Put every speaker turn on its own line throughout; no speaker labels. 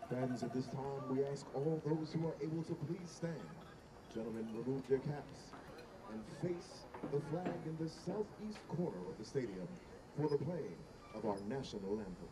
Friends, at this time, we ask all those who are able to please stand. Gentlemen, remove their caps and face the flag in the southeast corner of the stadium for the playing of our national anthem.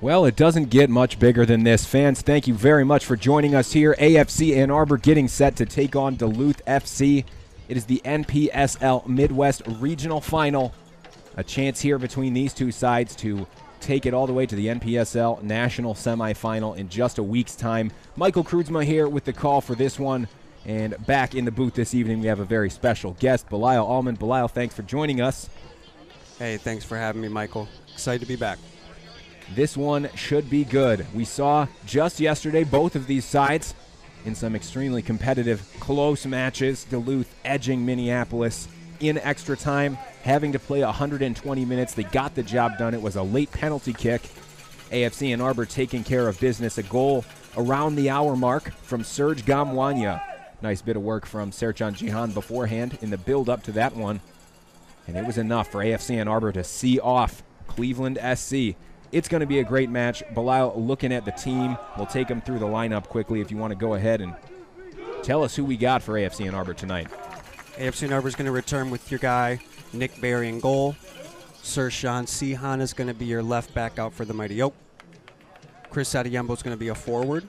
Well, it doesn't get much bigger than this. Fans, thank you very much for joining us here. AFC Ann Arbor getting set to take on Duluth FC It is the NPSL Midwest Regional Final. A chance here between these two sides to take it all the way to the NPSL National Semifinal in just a week's time. Michael Kruzma here with the call for this one. And back in the booth this evening, we have a very special guest, Belisle Allman. Belisle, thanks for joining us.
Hey, thanks for having me, Michael. Excited to be back.
This one should be good. We saw just yesterday both of these sides in some extremely competitive, close matches. Duluth edging Minneapolis in extra time, having to play 120 minutes. They got the job done. It was a late penalty kick. AFC Ann Arbor taking care of business. A goal around the hour mark from Serge Gamwanya. Nice bit of work from Serjan Jihan beforehand in the build-up to that one. And it was enough for AFC Ann Arbor to see off Cleveland SC. It's going to be a great match. Belisle, looking at the team, we'll take them through the lineup quickly if you want to go ahead and tell us who we got for AFC Ann Arbor tonight.
AFC Ann Arbor is going to return with your guy, Nick Berry in goal. Serjan Jihan is going to be your left back out for the Mighty Oak. Chris Adeyembo is going to be a forward.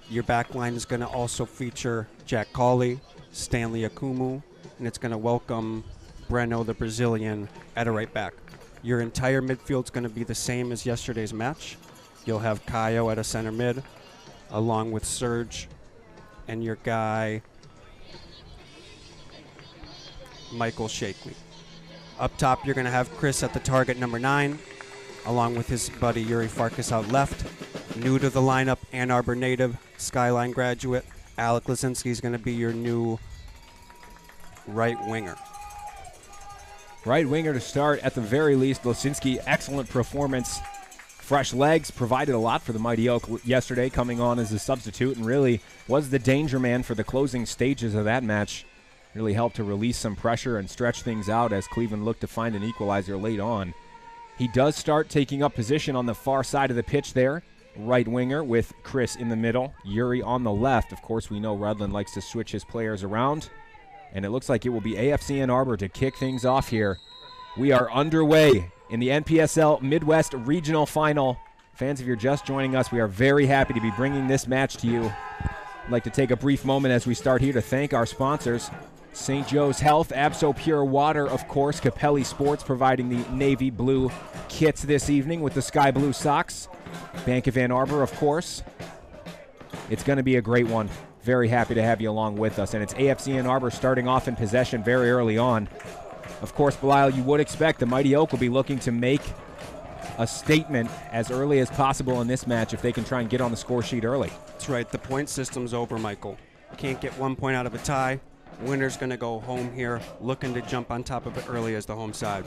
Your back line is going to also feature Jack Cawley, Stanley Akumu, and it's going to welcome Breno, the Brazilian, at a right back. Your entire midfield is going to be the same as yesterday's match. You'll have Kayo at a center mid, along with Serge and your guy, Michael Shakely. Up top, you're going to have Chris at the target number 9, along with his buddy Yuri Farkas out left. New to the lineup, Ann Arbor native, Skyline graduate, Alec Lazinski is going to be your new right winger.
Right winger to start at the very least. Lazinski, excellent performance. Fresh legs provided a lot for the Mighty Oak yesterday, coming on as a substitute, and really was the danger man for the closing stages of that match. Really helped to release some pressure and stretch things out as Cleveland looked to find an equalizer late on. He does start taking up position on the far side of the pitch there. Right winger with Chris in the middle, Yuri on the left. Of course, we know Rudland likes to switch his players around. And it looks like it will be AFC Ann Arbor to kick things off here. We are underway in the NPSL Midwest Regional Final. Fans, if you're just joining us, we are very happy to be bringing this match to you. I'd like to take a brief moment as we start here to thank our sponsors. St. Joe's Health, Abso Pure Water, of course, Capelli Sports providing the navy blue kits this evening with the sky blue socks. Bank of Ann Arbor, of course. It's going to be a great one. Very happy to have you along with us. And it's AFC Ann Arbor starting off in possession very early on. Of course, Belisle, you would expect the Mighty Oak will be looking to make a statement as early as possible in this match if they can try and get on the score sheet early.
That's right. The point system's over, Michael. Can't get 1 point out of a tie. Winner's going to go home here, looking to jump on top of it early as the home side.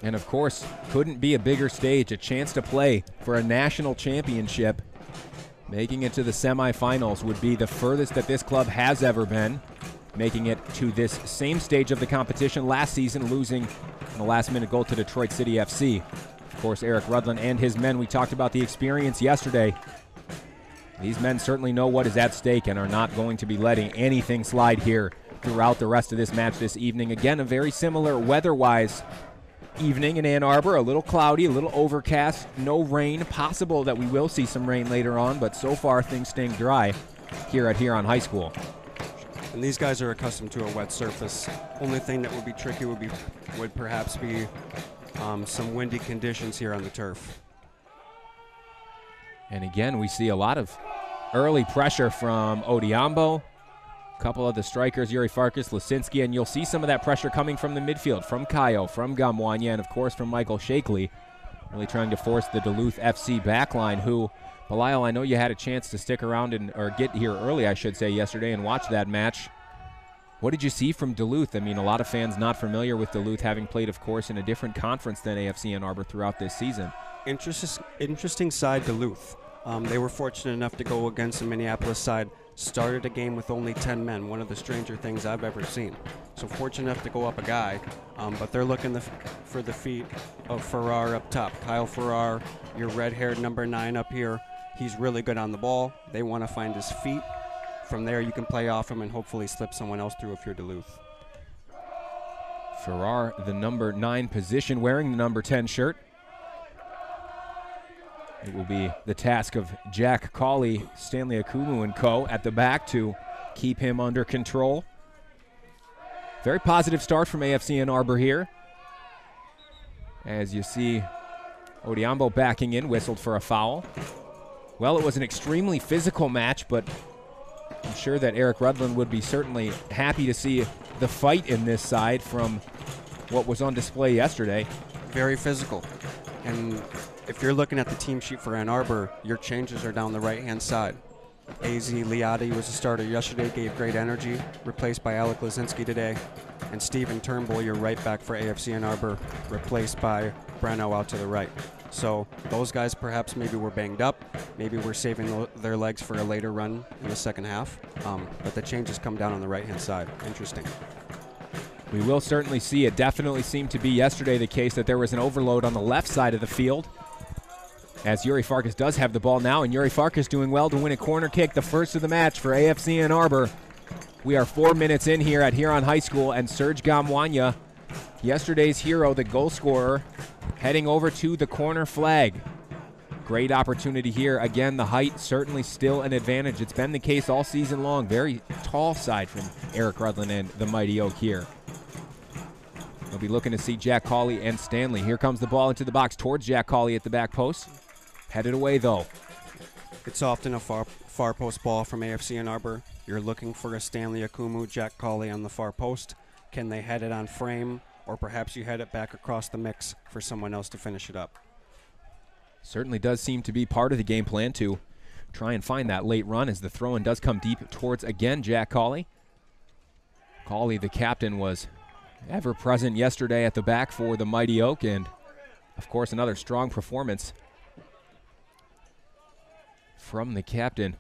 And, of course, couldn't be a bigger stage, a chance to play for a national championship. Making it to the semifinals would be the furthest that this club has ever been. Making it to this same stage of the competition last season, losing in the last-minute goal to Detroit City FC. Of course, Eric Rudland and his men, we talked about the experience yesterday. These men certainly know what is at stake and are not going to be letting anything slide here throughout the rest of this match this evening. Again, a very similar weather-wise evening in Ann Arbor. A little cloudy, a little overcast, no rain. Possible that we will see some rain later on, but so far things staying dry here at Huron High School.
And these guys are accustomed to a wet surface. Only thing that would be tricky would perhaps be some windy conditions here on the turf.
And again, we see a lot of early pressure from Odiambo. A couple of the strikers, Yuri Farkas, Lasinski, and you'll see some of that pressure coming from the midfield, from Kayo, from Gamwanya, and of course from Michael Shakely. Really trying to force the Duluth FC backline, who, Belisle, I know you had a chance to stick around or get here early, I should say, yesterday and watch that match. What did you see from Duluth? I mean, a lot of fans not familiar with Duluth, having played, of course, in a different conference than AFC Ann Arbor throughout this season.
Interesting side, Duluth. They were fortunate enough to go against the Minneapolis side. Started a game with only 10 men, one of the stranger things I've ever seen. So fortunate enough to go up a guy, but they're looking for the feet of Farrar up top. Kyle Farrar, your red-haired number 9 up here. He's really good on the ball. They want to find his feet. From there, you can play off him and hopefully slip someone else through if you're Duluth.
Farrar, the number 9 position, wearing the number 10 shirt. It will be the task of Jack Cawley, Stanley Akumu and co. at the back to keep him under control. Very positive start from AFC Ann Arbor here. As you see Odiambo backing in, whistled for a foul. Well, it was an extremely physical match, but I'm sure that Eric Rudlin would be certainly happy to see the fight in this side from what was on display yesterday.
Very physical. And if you're looking at the team sheet for Ann Arbor, your changes are down the right-hand side. AZ Liati was the starter yesterday, gave great energy, replaced by Alec Lazinski today. And Steven Turnbull, your right back for AFC Ann Arbor, replaced by Breno out to the right. So those guys perhaps maybe were banged up. Maybe we're saving their legs for a later run in the second half. But the changes come down on the right-hand side. Interesting.
We will certainly see. It definitely seemed to be yesterday the case that there was an overload on the left side of the field. As Yuri Farkas does have the ball now, and Yuri Farkas doing well to win a corner kick, the first of the match for AFC Ann Arbor. We are 4 minutes in here at Huron High School, and Serge Gamwanya, yesterday's hero, the goal scorer, heading over to the corner flag. Great opportunity here. Again, the height certainly still an advantage. It's been the case all season long. Very tall side from Eric Rudlin and the Mighty Oak here. We'll be looking to see Jack Cawley and Stanley. Here comes the ball into the box towards Jack Cawley at the back post. Headed away, though.
It's often a far post ball from AFC Ann Arbor. You're looking for a Stanley Akumu, Jack Cawley on the far post. Can they head it on frame, or perhaps you head it back across the mix for someone else to finish it up?
Certainly does seem to be part of the game plan to try and find that late run as the throw-in does come deep towards, again, Jack Cawley. Cawley, the captain, was ever present yesterday at the back for the Mighty Oak, and, of course, another strong performance from the captain.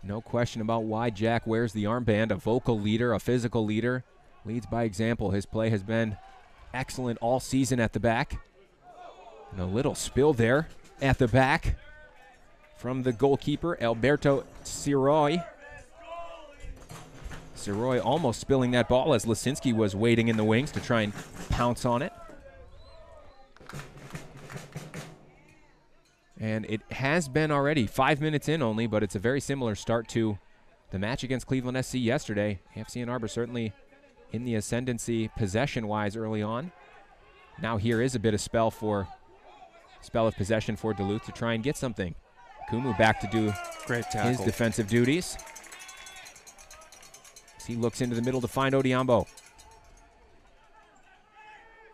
No question about why Jack wears the armband. A vocal leader, a physical leader, leads by example. His play has been excellent all season at the back. And a little spill there at the back from the goalkeeper, Alberto Siroy. Siroy almost spilling that ball as Lasinski was waiting in the wings to try and pounce on it. And it has been already 5 minutes in only, but it's a very similar start to the match against Cleveland SC yesterday. AFC Ann Arbor certainly in the ascendancy possession-wise early on. Now here is a bit of spell of possession for Duluth to try and get something. Kumu back to do his defensive duties. As he looks into the middle to find Odiambo.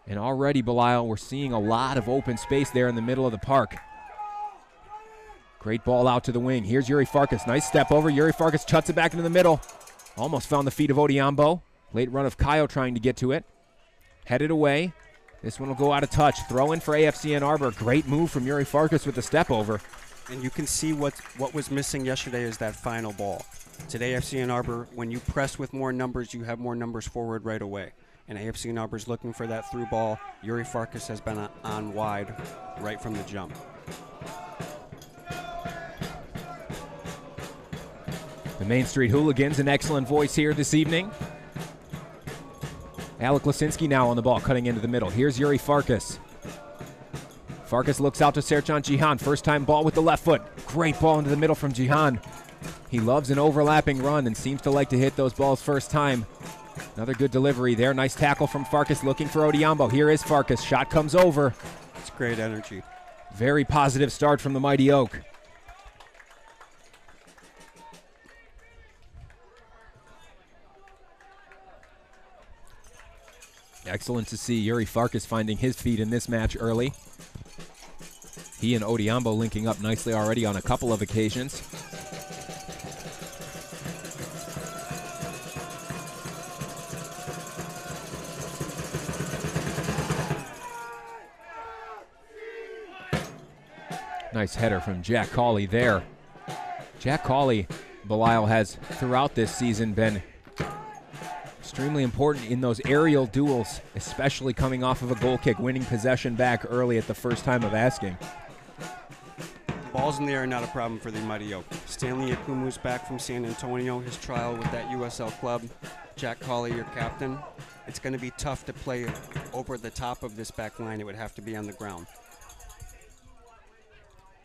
And already, Belial, we're seeing a lot of open space there in the middle of the park. Great ball out to the wing. Here's Yuri Farkas. Nice step over. Yuri Farkas chuts it back into the middle. Almost found the feet of Odiambo. Late run of Kayo trying to get to it. Headed away. This one will go out of touch. Throw in for AFC Ann Arbor. Great move from Yuri Farkas with the step over.
And you can see what was missing yesterday is that final ball. Today, AFC Ann Arbor, when you press with more numbers, you have more numbers forward right away. And AFC Ann Arbor is looking for that through ball. Yuri Farkas has been on wide right from the jump.
The Main Street Hooligans, an excellent voice here this evening. Alec Lasinski now on the ball, cutting into the middle. Here's Yuri Farkas. Farkas looks out to Serchan Jihan. First time ball with the left foot. Great ball into the middle from Jihan. He loves an overlapping run and seems to like to hit those balls first time. Another good delivery there. Nice tackle from Farkas looking for Odiambo. Here is Farkas. Shot comes over.
It's great energy.
Very positive start from the Mighty Oak. Excellent to see Yuri Farkas finding his feet in this match early. He and Odiambo linking up nicely already on a couple of occasions. Nice header from Jack Cawley there. Jack Cawley, Belial, has throughout this season been extremely important in those aerial duels, especially coming off of a goal kick, winning possession back early at the first time of asking.
Balls in the air are not a problem for the Mighty Oak. Stanley Akumu's back from San Antonio, his trial with that USL club. Jack Cawley, your captain. It's going to be tough to play over the top of this back line. It would have to be on the ground.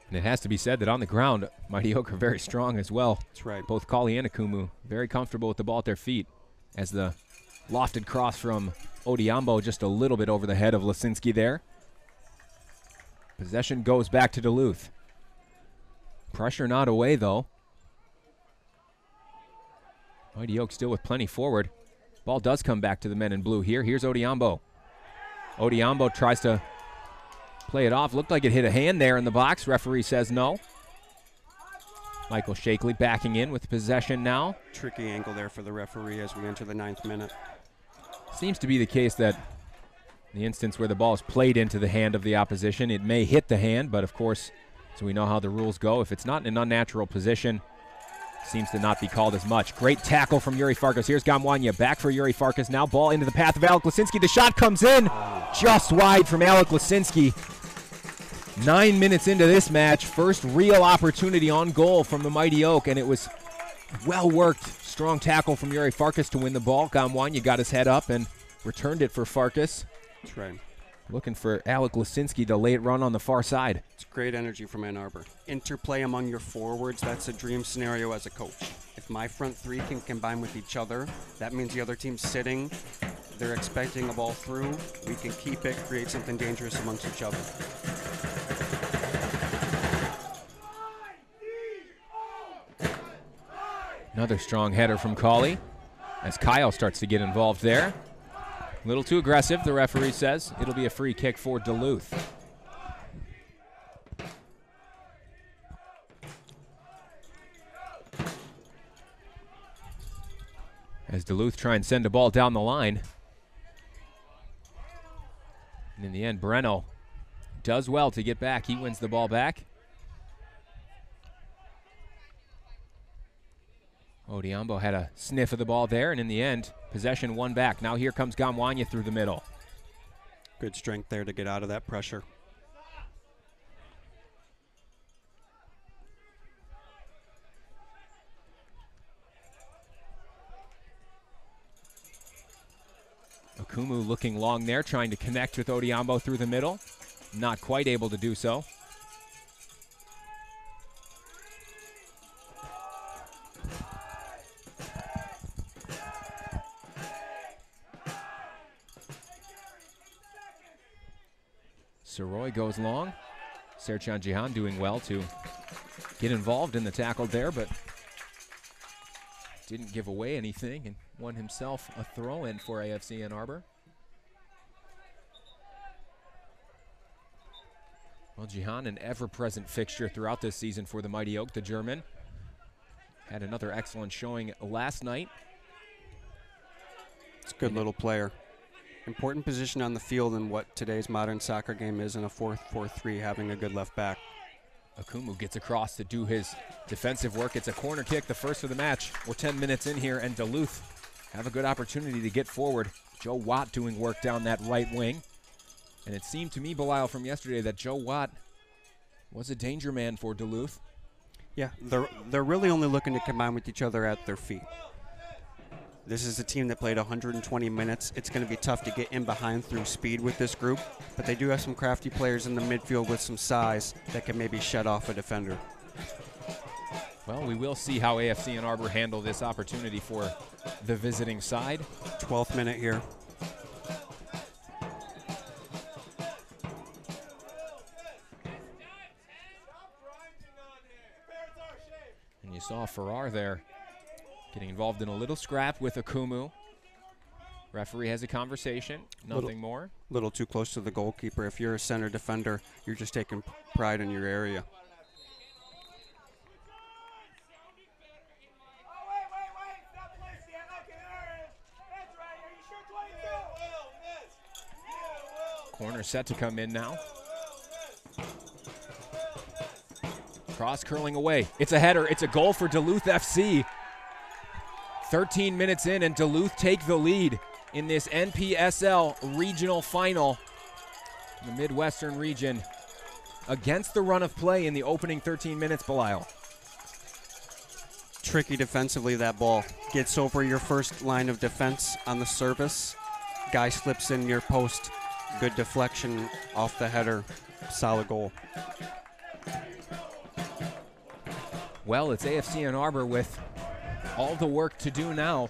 And it has to be said that on the ground, Mighty Oak are very strong as well.
That's right.
Both Cawley and Akumu very comfortable with the ball at their feet as the Lofted cross from Odiambo just a little bit over the head of Lasinski there. Possession goes back to Duluth. Pressure not away, though. Mighty Oak still with plenty forward. Ball does come back to the men in blue here. Here's Odiambo. Odiambo tries to play it off. Looked like it hit a hand there in the box. Referee says no. Michael Shakely backing in with possession now.
Tricky angle there for the referee as we enter the 9th minute.
Seems to be the case that in the instance where the ball is played into the hand of the opposition, it may hit the hand, but of course, so we know how the rules go. If it's not in an unnatural position, seems to not be called as much. Great tackle from Yuri Farkas. Here's Gamwanya back for Yuri Farkas. Now ball into the path of Alec Lasinski. The shot comes in just wide from Alec Lasinski. 9 minutes into this match, first real opportunity on goal from the Mighty Oak, and it was well worked. Strong tackle from Yuri Farkas to win the ball. Gamwanya got his head up and returned it for Farkas.
That's right.
Looking for Alec Lasinski to lay it run on the far side.
It's great energy from Ann Arbor. Interplay among your forwards, that's a dream scenario as a coach. If my front three can combine with each other, that means the other team's sitting, they're expecting a ball through, we can keep it, create something dangerous amongst each other.
Another strong header from Cawley as Kyle starts to get involved there. A little too aggressive, the referee says. It'll be a free kick for Duluth. As Duluth try and send a ball down the line. And in the end, Breno does well to get back. He wins the ball back. Odiambo had a sniff of the ball there, and in the end, possession won back. Now here comes Gamwanya through the middle.
Good strength there to get out of that pressure.
Okumu looking long there, trying to connect with Odiambo through the middle. Not quite able to do so. Saroy goes long. Serchan Jihan doing well to get involved in the tackle there, but didn't give away anything and won himself a throw-in for AFC Ann Arbor. Well, Jihan, an ever-present fixture throughout this season for the Mighty Oak, the German. Had another excellent showing last night.
It's a good little player. Important position on the field in what today's modern soccer game is in a 4-4-3, having a good left back.
Okumu gets across to do his defensive work. It's a corner kick, the first of the match. We're 10 minutes in here, and Duluth have a good opportunity to get forward. Joe Watt doing work down that right wing. And it seemed to me, Belial, from yesterday that Joe Watt was a danger man for Duluth.
Yeah, they're really only looking to combine with each other at their feet. This is a team that played 120 minutes. It's going to be tough to get in behind through speed with this group, but they do have some crafty players in the midfield with some size that can maybe shut off a defender.
Well, we will see how AFC Ann Arbor handle this opportunity for the visiting side.
12th minute here.
And you saw Farrar there getting involved in a little scrap with Okumu. Referee has a conversation, nothing more.
Little too close to the goalkeeper. If you're a center defender, you're just taking pride in your area.
Corner set to come in now. Cross curling away. It's a header. It's a goal for Duluth FC. 13 minutes in, and Duluth take the lead in this NPSL regional final in the Midwestern region against the run of play in the opening 13 minutes, Belial.
Tricky defensively, that ball. Gets over your first line of defense on the service. Guy slips in near post. Good deflection off the header. Solid goal.
Well, it's AFC Ann Arbor with all the work to do now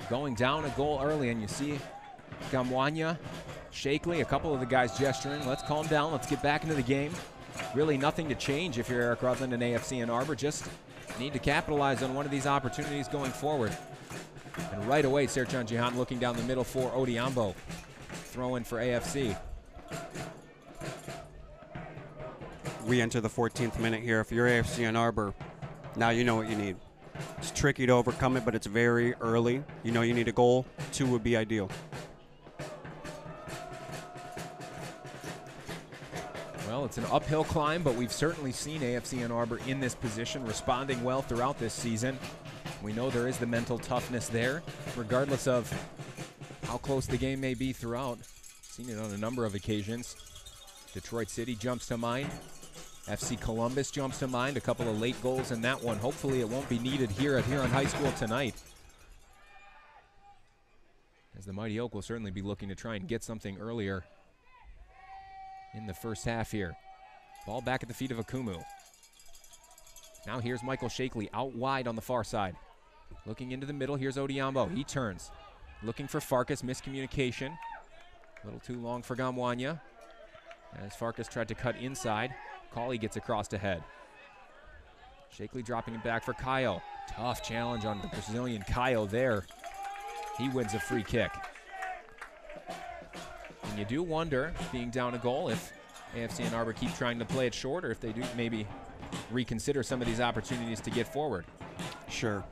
going down a goal early, and you see Gamwanya, Shakely, a couple of the guys gesturing. Let's calm down. Let's get back into the game. Really nothing to change if you're Eric Rutland and AFC Ann Arbor. Just need to capitalize on one of these opportunities going forward. And right away, Serjan Jihan looking down the middle for Odiambo. Throw in for AFC.
We enter the 14th minute here. If you're AFC Ann Arbor, now you know what you need. It's tricky to overcome it, but it's very early. You know you need a goal. 2 would be ideal.
Well, it's an uphill climb, but we've certainly seen AFC Ann Arbor in this position, responding well throughout this season. We know there is the mental toughness there, regardless of how close the game may be throughout. Seen it on a number of occasions. Detroit City jumps to mind. FC Columbus jumps to mind. A couple of late goals in that one. Hopefully it won't be needed here at Huron High School tonight, as the Mighty Oak will certainly be looking to try and get something earlier in the first half here. Ball back at the feet of Akumu. Now here's Michael Shakely out wide on the far side. Looking into the middle, here's Odiambo. He turns. Looking for Farkas, miscommunication. A little too long for Gamwanya, as Farkas tried to cut inside. Cawley gets across ahead. Shakely dropping it back for Kayo. Tough challenge on the Brazilian Kayo there. He wins a free kick. And you do wonder, being down a goal, if AFC Ann Arbor keep trying to play it short, or if they do maybe reconsider some of these opportunities to get forward.
Sure.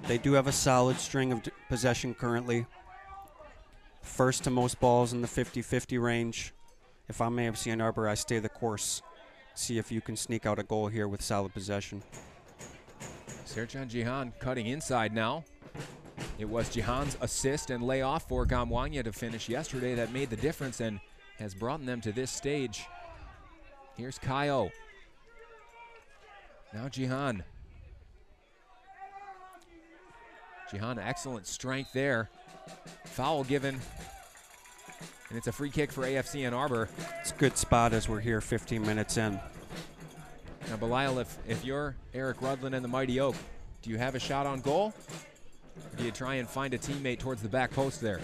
They do have a solid string of possession currently. First to most balls in the 50-50 range. If I'm AFC Ann Arbor, I stay the course. See if you can sneak out a goal here with solid possession.
Serjan Jihan cutting inside now. It was Jihan's assist and layoff for Gamwanya to finish yesterday that made the difference and has brought them to this stage. Here's Kayo. Now Jihan. Jihan, excellent strength there. Foul given. And it's a free kick for AFC Ann Arbor.
It's a good spot as we're here 15 minutes in.
Now, Belial, if you're Eric Rutland and the Mighty Oak, do you have a shot on goal? Or do you try and find a teammate towards the back post there?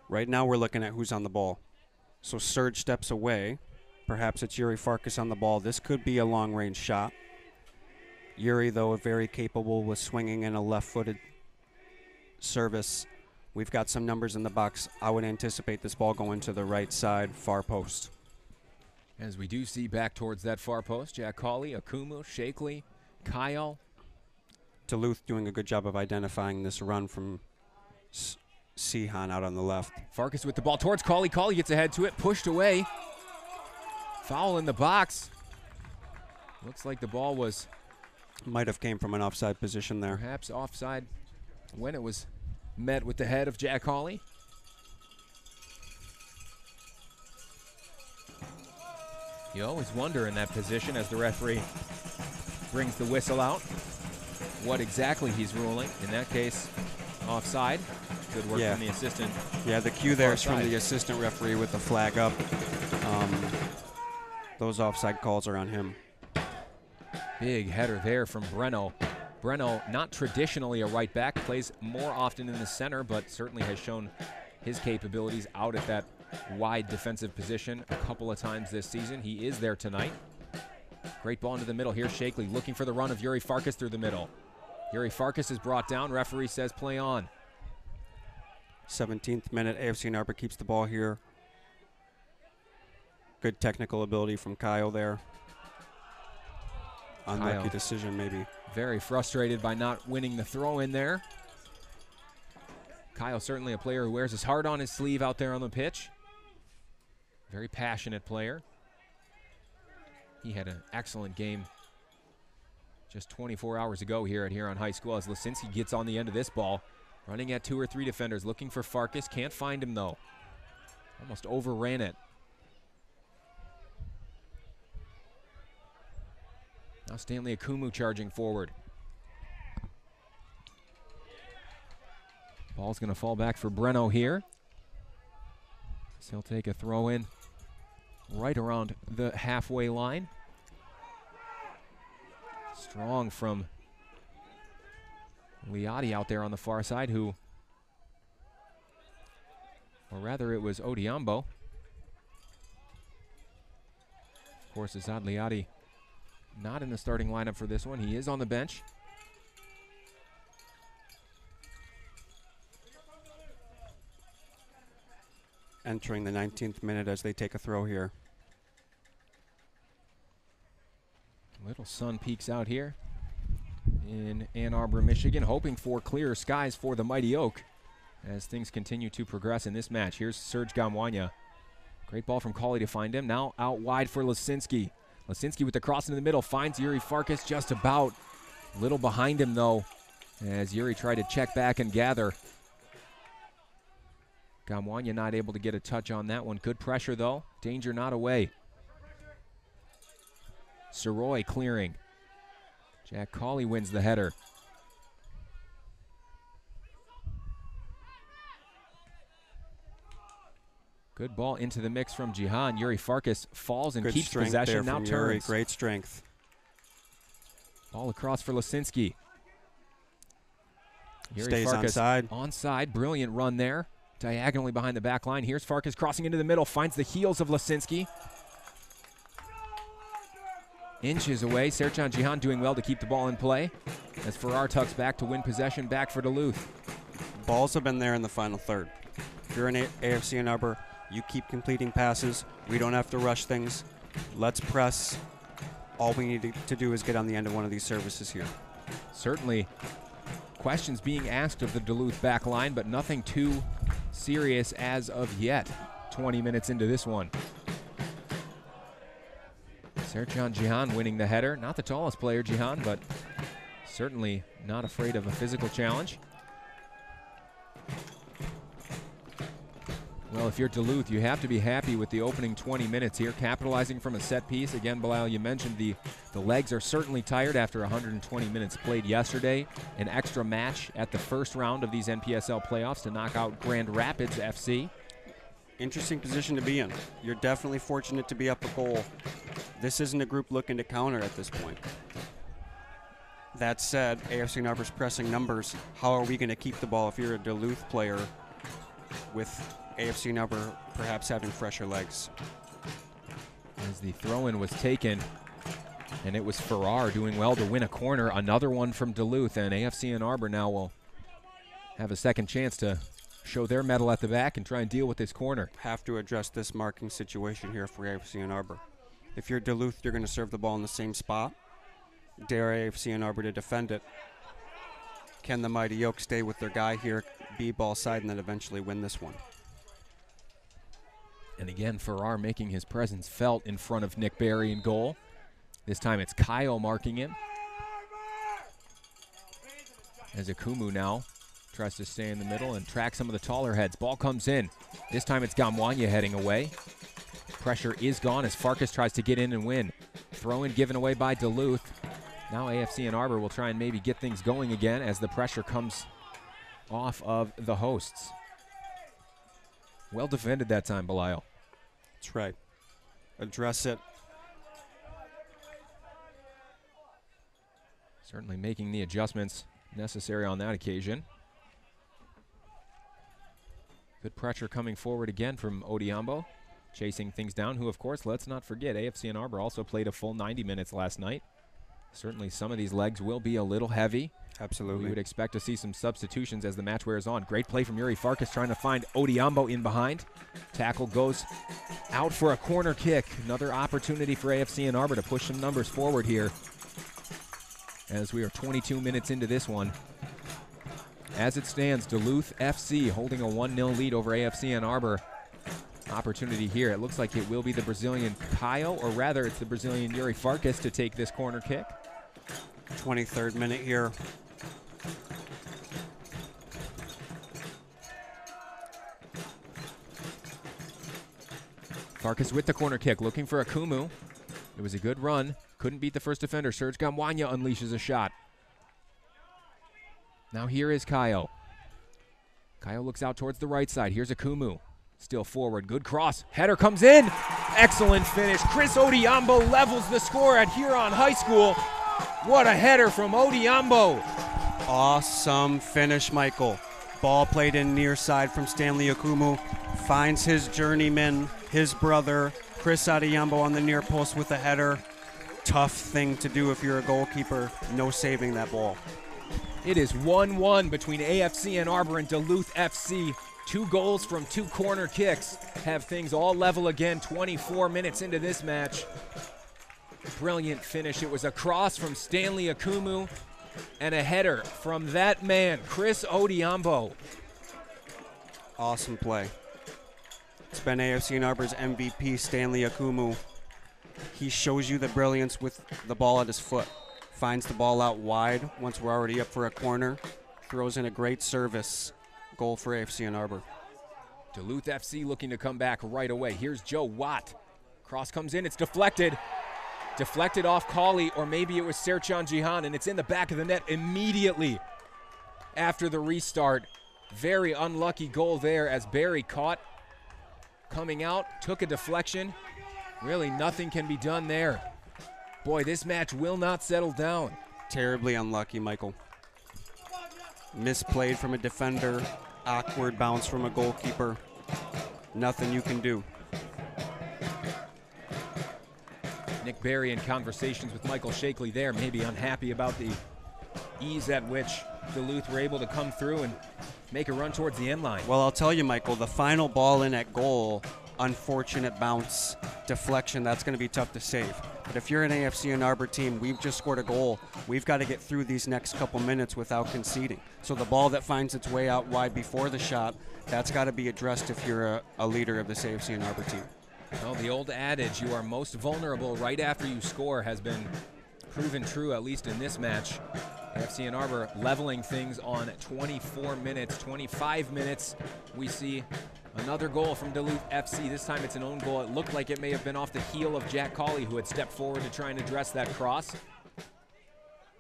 Right now we're looking at who's on the ball. So Serge steps away. Perhaps it's Yuri Farkas on the ball. This could be a long-range shot. Yuri, though, very capable with swinging in a left-footed service. We've got some numbers in the box. I would anticipate this ball going to the right side, far post.
As we do see back towards that far post, Jack Cawley, Akumu, Shakely, Kyle.
Duluth doing a good job of identifying this run from Sihan out on the left.
Farkas with the ball towards Cawley. Cawley gets ahead to it, pushed away. Foul in the box. Looks like the ball was...
might have came from an offside position there.
Perhaps offside when it was met with the head of Jack Cawley. You always wonder in that position as the referee brings the whistle out what exactly he's ruling. In that case, offside. Good work from the assistant.
Yeah, the cue there is from the assistant referee with the flag up. Those offside calls are on him.
Big header there from Breno. Breno, not traditionally a right back, plays more often in the center, but certainly has shown his capabilities out at that wide defensive position a couple of times this season. He is there tonight. Great ball into the middle. Here's Shakely looking for the run of Yuri Farkas through the middle. Yuri Farkas is brought down. Referee says play on.
17th minute, AFC Ann Arbor keeps the ball here. Good technical ability from Kyle there. Unlucky decision, maybe.
Very frustrated by not winning the throw in there. Kyle certainly a player who wears his heart on his sleeve out there on the pitch. Very passionate player. He had an excellent game just 24 hours ago here at Huron High School as Lisinski gets on the end of this ball. Running at 2 or 3 defenders, looking for Farkas. Can't find him, though. Almost overran it. Now Stanley Akumu charging forward. Ball's going to fall back for Breno here. So he'll take a throw in right around the halfway line. Strong from Liotti out there on the far side or rather it was Odiambo. Of course, Azad Liotti not in the starting lineup for this one. He is on the bench.
Entering the 19th minute as they take a throw here.
Little sun peeks out here in Ann Arbor, Michigan, hoping for clearer skies for the Mighty Oak as things continue to progress in this match. Here's Serge Gamwanya. Great ball from Cauley to find him. Now out wide for Lasinski. Lasinski with the cross in the middle finds Yuri Farkas just about. Little behind him, though, as Yuri tried to check back and gather. Gamwanya not able to get a touch on that one. Good pressure, though. Danger not away. Soroy clearing. Jack Cauley wins the header. Good ball into the mix from Jihan. Yuri Farkas falls and keeps possession. Now turns.
Yuri. Great strength.
Ball across for Lasinski. Yuri
Stays
Farkas
onside.
Onside. Brilliant run there. Diagonally behind the back line. Here's Farkas crossing into the middle. Finds the heels of Lasinski. Inches away. Serjan Jihan doing well to keep the ball in play as Farrar tucks back to win possession back for Duluth.
Balls have been there in the final third. If you're in AFC Ann Arbor, you keep completing passes. We don't have to rush things. Let's press. All we need to do is get on the end of one of these services here.
Certainly questions being asked of the Duluth back line, but nothing too serious as of yet. 20 minutes into this one. Serjan Jihan winning the header. Not the tallest player, Jihan, but certainly not afraid of a physical challenge. Well, if you're Duluth, you have to be happy with the opening 20 minutes here, capitalizing from a set piece. Again, Bilal, you mentioned the legs are certainly tired after 120 minutes played yesterday. An extra match at the first round of these NPSL playoffs to knock out Grand Rapids FC.
Interesting position to be in. You're definitely fortunate to be up a goal. This isn't a group looking to counter at this point. That said, AFC Ann Arbor's pressing numbers. How are we going to keep the ball if you're a Duluth player with AFC Ann Arbor perhaps having fresher legs?
As the throw-in was taken, and it was Farrar doing well to win a corner. Another one from Duluth, and AFC Ann Arbor now will have a second chance to show their mettle at the back and try and deal with this corner.
Have to address this marking situation here for AFC Ann Arbor. If you're Duluth, you're going to serve the ball in the same spot. Dare AFC Ann Arbor to defend it. Can the Mighty Oak stay with their guy here, be ball side, and then eventually win this one?
And again, Farrar making his presence felt in front of Nick Barry in goal. This time it's Kyle marking him. As Akumu now tries to stay in the middle and track some of the taller heads. Ball comes in. This time it's Gamwanya heading away. Pressure is gone as Farkas tries to get in and win. Throw in given away by Duluth. Now AFC Ann Arbor will try and maybe get things going again as the pressure comes off of the hosts. Well defended that time, Belial.
That's right. Address it.
Certainly making the adjustments necessary on that occasion. Good pressure coming forward again from Odiambo, chasing things down, who, of course, let's not forget, AFC Ann Arbor also played a full 90 minutes last night. Certainly some of these legs will be a little heavy.
Absolutely.
We would expect to see some substitutions as the match wears on. Great play from Yuri Farkas trying to find Odiambo in behind. Tackle goes out for a corner kick. Another opportunity for AFC Ann Arbor to push some numbers forward here as we are 22 minutes into this one. As it stands, Duluth FC holding a 1-0 lead over AFC Ann Arbor. Opportunity here. It looks like it will be the Brazilian Caio, or rather it's the Brazilian Yuri Farkas to take this corner kick.
23rd minute here.
Farkas with the corner kick, looking for Akumu. It was a good run. Couldn't beat the first defender. Serge Gamwanya unleashes a shot. Now here is Caio. Caio looks out towards the right side. Here's Akumu. Still forward. Good cross. Header comes in. Excellent finish. Chris Odiambo levels the score at Huron High School. What a header from Odiambo.
Awesome finish, Michael. Ball played in near side from Stanley Akumu. Finds his journeyman, his brother, Chris Adiyambo on the near post with a header. Tough thing to do if you're a goalkeeper. No saving that ball.
It is 1-1 between AFC Ann Arbor and Duluth FC. 2 goals from 2 corner kicks have things all level again 24 minutes into this match. Brilliant finish. It was a cross from Stanley Akumu and a header from that man, Chris Adiyambo.
Awesome play. It's been AFC Ann Arbor's MVP, Stanley Akumu. He shows you the brilliance with the ball at his foot. Finds the ball out wide once we're already up for a corner. Throws in a great service. Goal for AFC Ann Arbor.
Duluth FC looking to come back right away. Here's Joe Watt. Cross comes in, it's deflected. Deflected off Cauley, or maybe it was Serchan Jihan, and it's in the back of the net immediately after the restart. Very unlucky goal there as Barry caught. Coming out, took a deflection. Really nothing can be done there. Boy, this match will not settle down.
Terribly unlucky, Michael. Misplayed from a defender. Awkward bounce from a goalkeeper. Nothing you can do.
Nick Barry in conversations with Michael Shakely there, maybe unhappy about the ease at which Duluth were able to come through and make a run towards the end line.
Well, I'll tell you, Michael, the final ball in at goal, unfortunate bounce, deflection, that's going to be tough to save. But if you're an AFC Ann Arbor team, we've just scored a goal. We've got to get through these next couple minutes without conceding. So the ball that finds its way out wide before the shot, that's got to be addressed if you're a leader of this AFC Ann Arbor team.
Well, the old adage, you are most vulnerable right after you score, has been proven true, at least in this match. AFC Ann Arbor leveling things on 24 minutes, 25 minutes. We see another goal from Duluth FC. This time it's an own goal. It looked like it may have been off the heel of Jack Cauley, who had stepped forward to try and address that cross.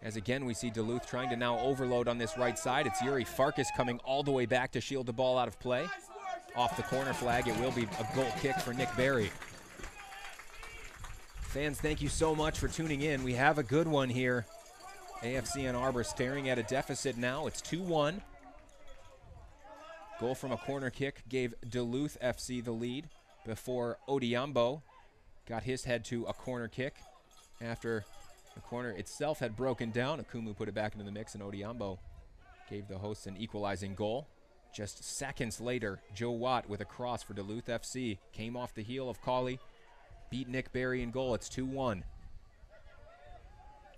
As again, we see Duluth trying to now overload on this right side. It's Yuri Farkas coming all the way back to shield the ball out of play. Off the corner flag, it will be a goal kick for Nick Barry. Fans, thank you so much for tuning in. We have a good one here. AFC Ann Arbor staring at a deficit now. It's 2-1. Goal from a corner kick gave Duluth FC the lead before Adiyambo got his head to a corner kick after the corner itself had broken down. Akumu put it back into the mix, and Adiyambo gave the hosts an equalizing goal. Just seconds later, Joe Watt with a cross for Duluth FC came off the heel of Cauley, beat Nick Barry in goal. It's 2-1.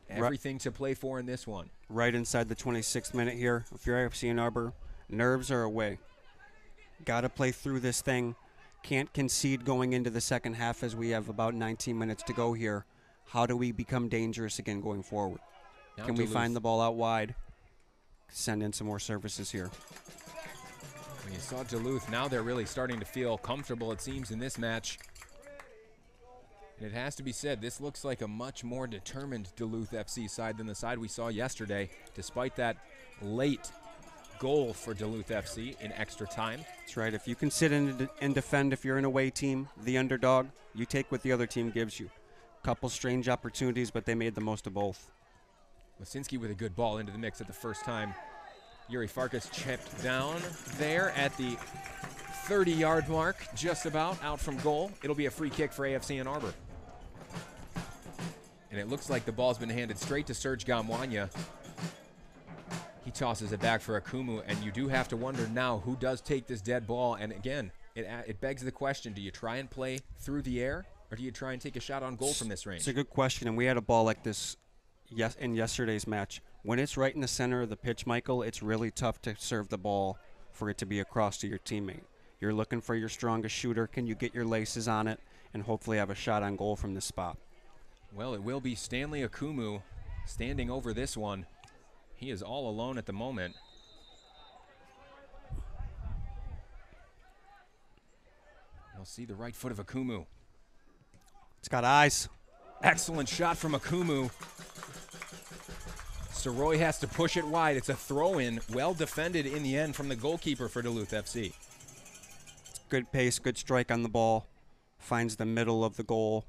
Everything to play for in this one.
Right inside the 26th minute here. If you're AFC Ann Arbor, nerves are away. Got to play through this thing. Can't concede going into the second half as we have about 19 minutes to go here. How do we become dangerous again going forward?
Now
Can we find the ball out wide? Send in some more services here.
When you saw Duluth, now they're really starting to feel comfortable, it seems, in this match. And it has to be said, this looks like a much more determined Duluth FC side than the side we saw yesterday, despite that late goal for Duluth FC in extra time.
That's right. If you can sit in and defend, if you're an away team, the underdog, you take what the other team gives you. Couple strange opportunities, but they made the most of both.
Lisinski with a good ball into the mix at the first time. Yuri Farkas chipped down there at the 30-yard mark, just about out from goal. It'll be a free kick for AFC Ann Arbor. And it looks like the ball's been handed straight to Serge Gamwanya. He tosses it back for Akumu, and you do have to wonder now who does take this dead ball. And again, it begs the question, do you try and play through the air, or do you try and take a shot on goal from this range?
It's a good question, and we had a ball like this in yesterday's match. When it's right in the center of the pitch, Michael, it's really tough to serve the ball for it to be across to your teammate. You're looking for your strongest shooter. Can you get your laces on it and hopefully have a shot on goal from this spot?
Well, it will be Stanley Akumu standing over this one. He is all alone at the moment. You'll see the right foot of Akumu.
It's got eyes.
Excellent shot from Akumu. Soroy has to push it wide. It's a throw-in, well defended in the end from the goalkeeper for Duluth FC.
Good pace, good strike on the ball. Finds the middle of the goal.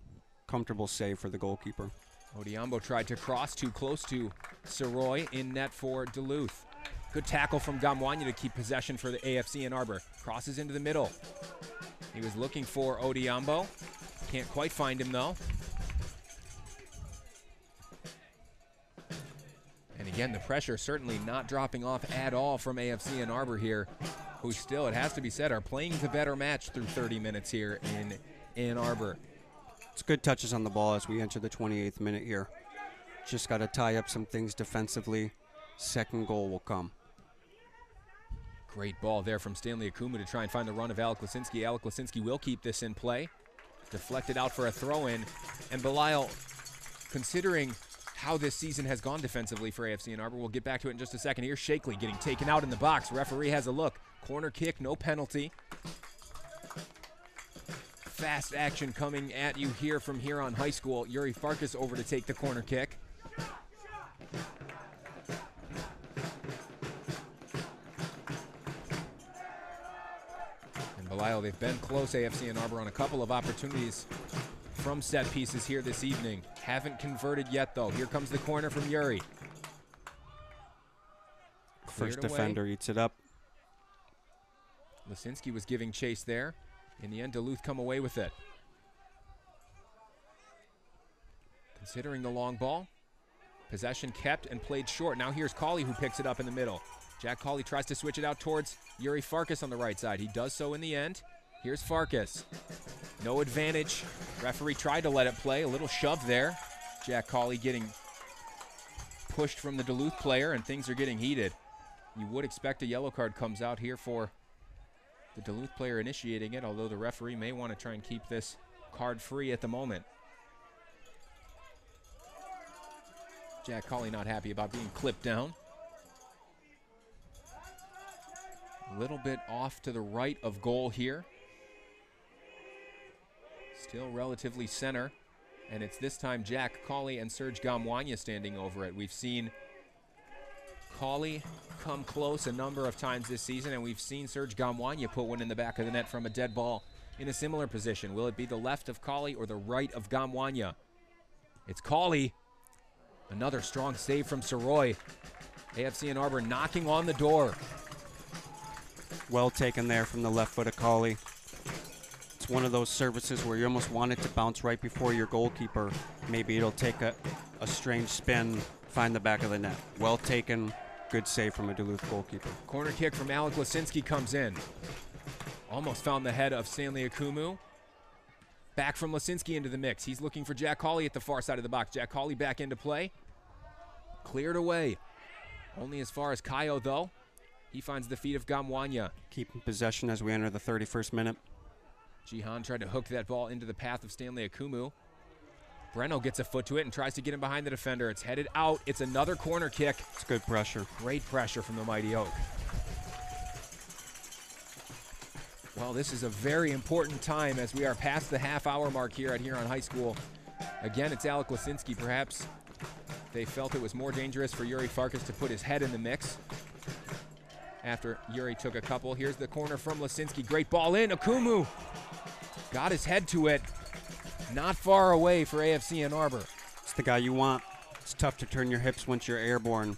Comfortable save for the goalkeeper.
Adiyambo tried to cross too close to Soroy in net for Duluth. Good tackle from Gamwanya to keep possession for the AFC Ann Arbor. Crosses into the middle. He was looking for Odiambo. Can't quite find him though. And again, the pressure certainly not dropping off at all from AFC Ann Arbor here, who still, it has to be said, are playing the better match through 30 minutes here in Ann Arbor.
It's good touches on the ball as we enter the 28th minute here. Just got to tie up some things defensively. Second goal will come.
Great ball there from Stanley Akumu to try and find the run of Alec Lasinski. Alec Lasinski will keep this in play. Deflected out for a throw-in. And Belial, considering how this season has gone defensively for AFC Ann Arbor, we'll get back to it in just a second. Here's Shakely getting taken out in the box. Referee has a look. Corner kick, no penalty. Fast action coming at you here from Huron High School. Yuri Farkas over to take the corner kick. Belial, they've been close, AFC Ann Arbor, on a couple of opportunities from set pieces here this evening. Haven't converted yet, though. Here comes the corner from Yuri.
First defender eats it up.
Lasinski was giving chase there. In the end, Duluth come away with it. Considering the long ball, possession kept and played short. Now here's Cawley who picks it up in the middle. Jack Cawley tries to switch it out towards Yuri Farkas on the right side. He does so in the end. Here's Farkas. No advantage. Referee tried to let it play. A little shove there. Jack Cawley getting pushed from the Duluth player, and things are getting heated. You would expect a yellow card comes out here for the Duluth player initiating it, although the referee may want to try and keep this card free at the moment. Jack Cawley not happy about being clipped down. A little bit off to the right of goal here. Still relatively center. And it's this time Jack Cawley and Serge Gamwanya standing over it. We've seen Cawley come close a number of times this season, and we've seen Serge Gamwanya put one in the back of the net from a dead ball in a similar position. Will it be the left of Cawley or the right of Gamwanya? It's Cawley. Another strong save from Soroy. AFC Ann Arbor knocking on the door.
Well taken there from the left foot of Cawley. It's one of those services where you almost want it to bounce right before your goalkeeper. Maybe it'll take a strange spin, find the back of the net. Well taken, good save from a Duluth goalkeeper.
Corner kick from Alec Lasinski comes in. Almost found the head of Stanley Akumu. Back from Lasinski into the mix. He's looking for Jack Cawley at the far side of the box. Jack Cawley back into play. Cleared away. Only as far as Kayo, though. He finds the feet of Gamwanya.
Keeping possession as we enter the 31st minute.
Jihan tried to hook that ball into the path of Stanley Akumu. Breno gets a foot to it and tries to get him behind the defender. It's headed out. It's another corner kick.
It's good pressure.
Great pressure from the Mighty Oak. Well, this is a very important time as we are past the half-hour mark here at Huron High School. Again, it's Alec Lasinski. Perhaps they felt it was more dangerous for Yuri Farkas to put his head in the mix after Yuri took a couple. Here's the corner from Lasinski. Great ball in. Akumu got his head to it. Not far away for AFC Ann Arbor.
It's the guy you want. It's tough to turn your hips once you're airborne,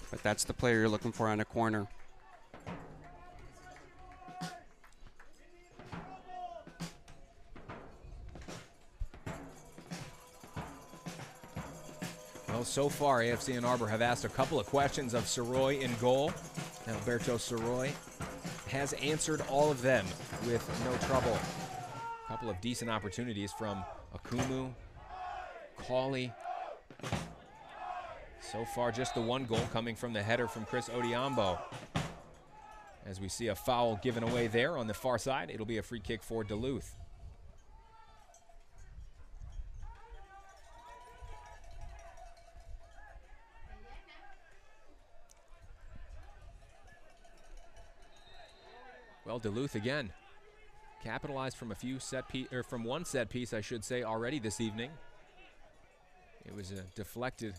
but that's the player you're looking for on a corner.
Well, so far, AFC Ann Arbor have asked a couple of questions of Soroy in goal. Alberto Soroy has answered all of them with no trouble. A couple of decent opportunities from Akumu, Cawley. So far, just the one goal coming from the header from Chris Odiambo. As we see a foul given away there on the far side, it'll be a free kick for Duluth. Well, Duluth again capitalized from from one set piece, I should say, already this evening. It was a deflected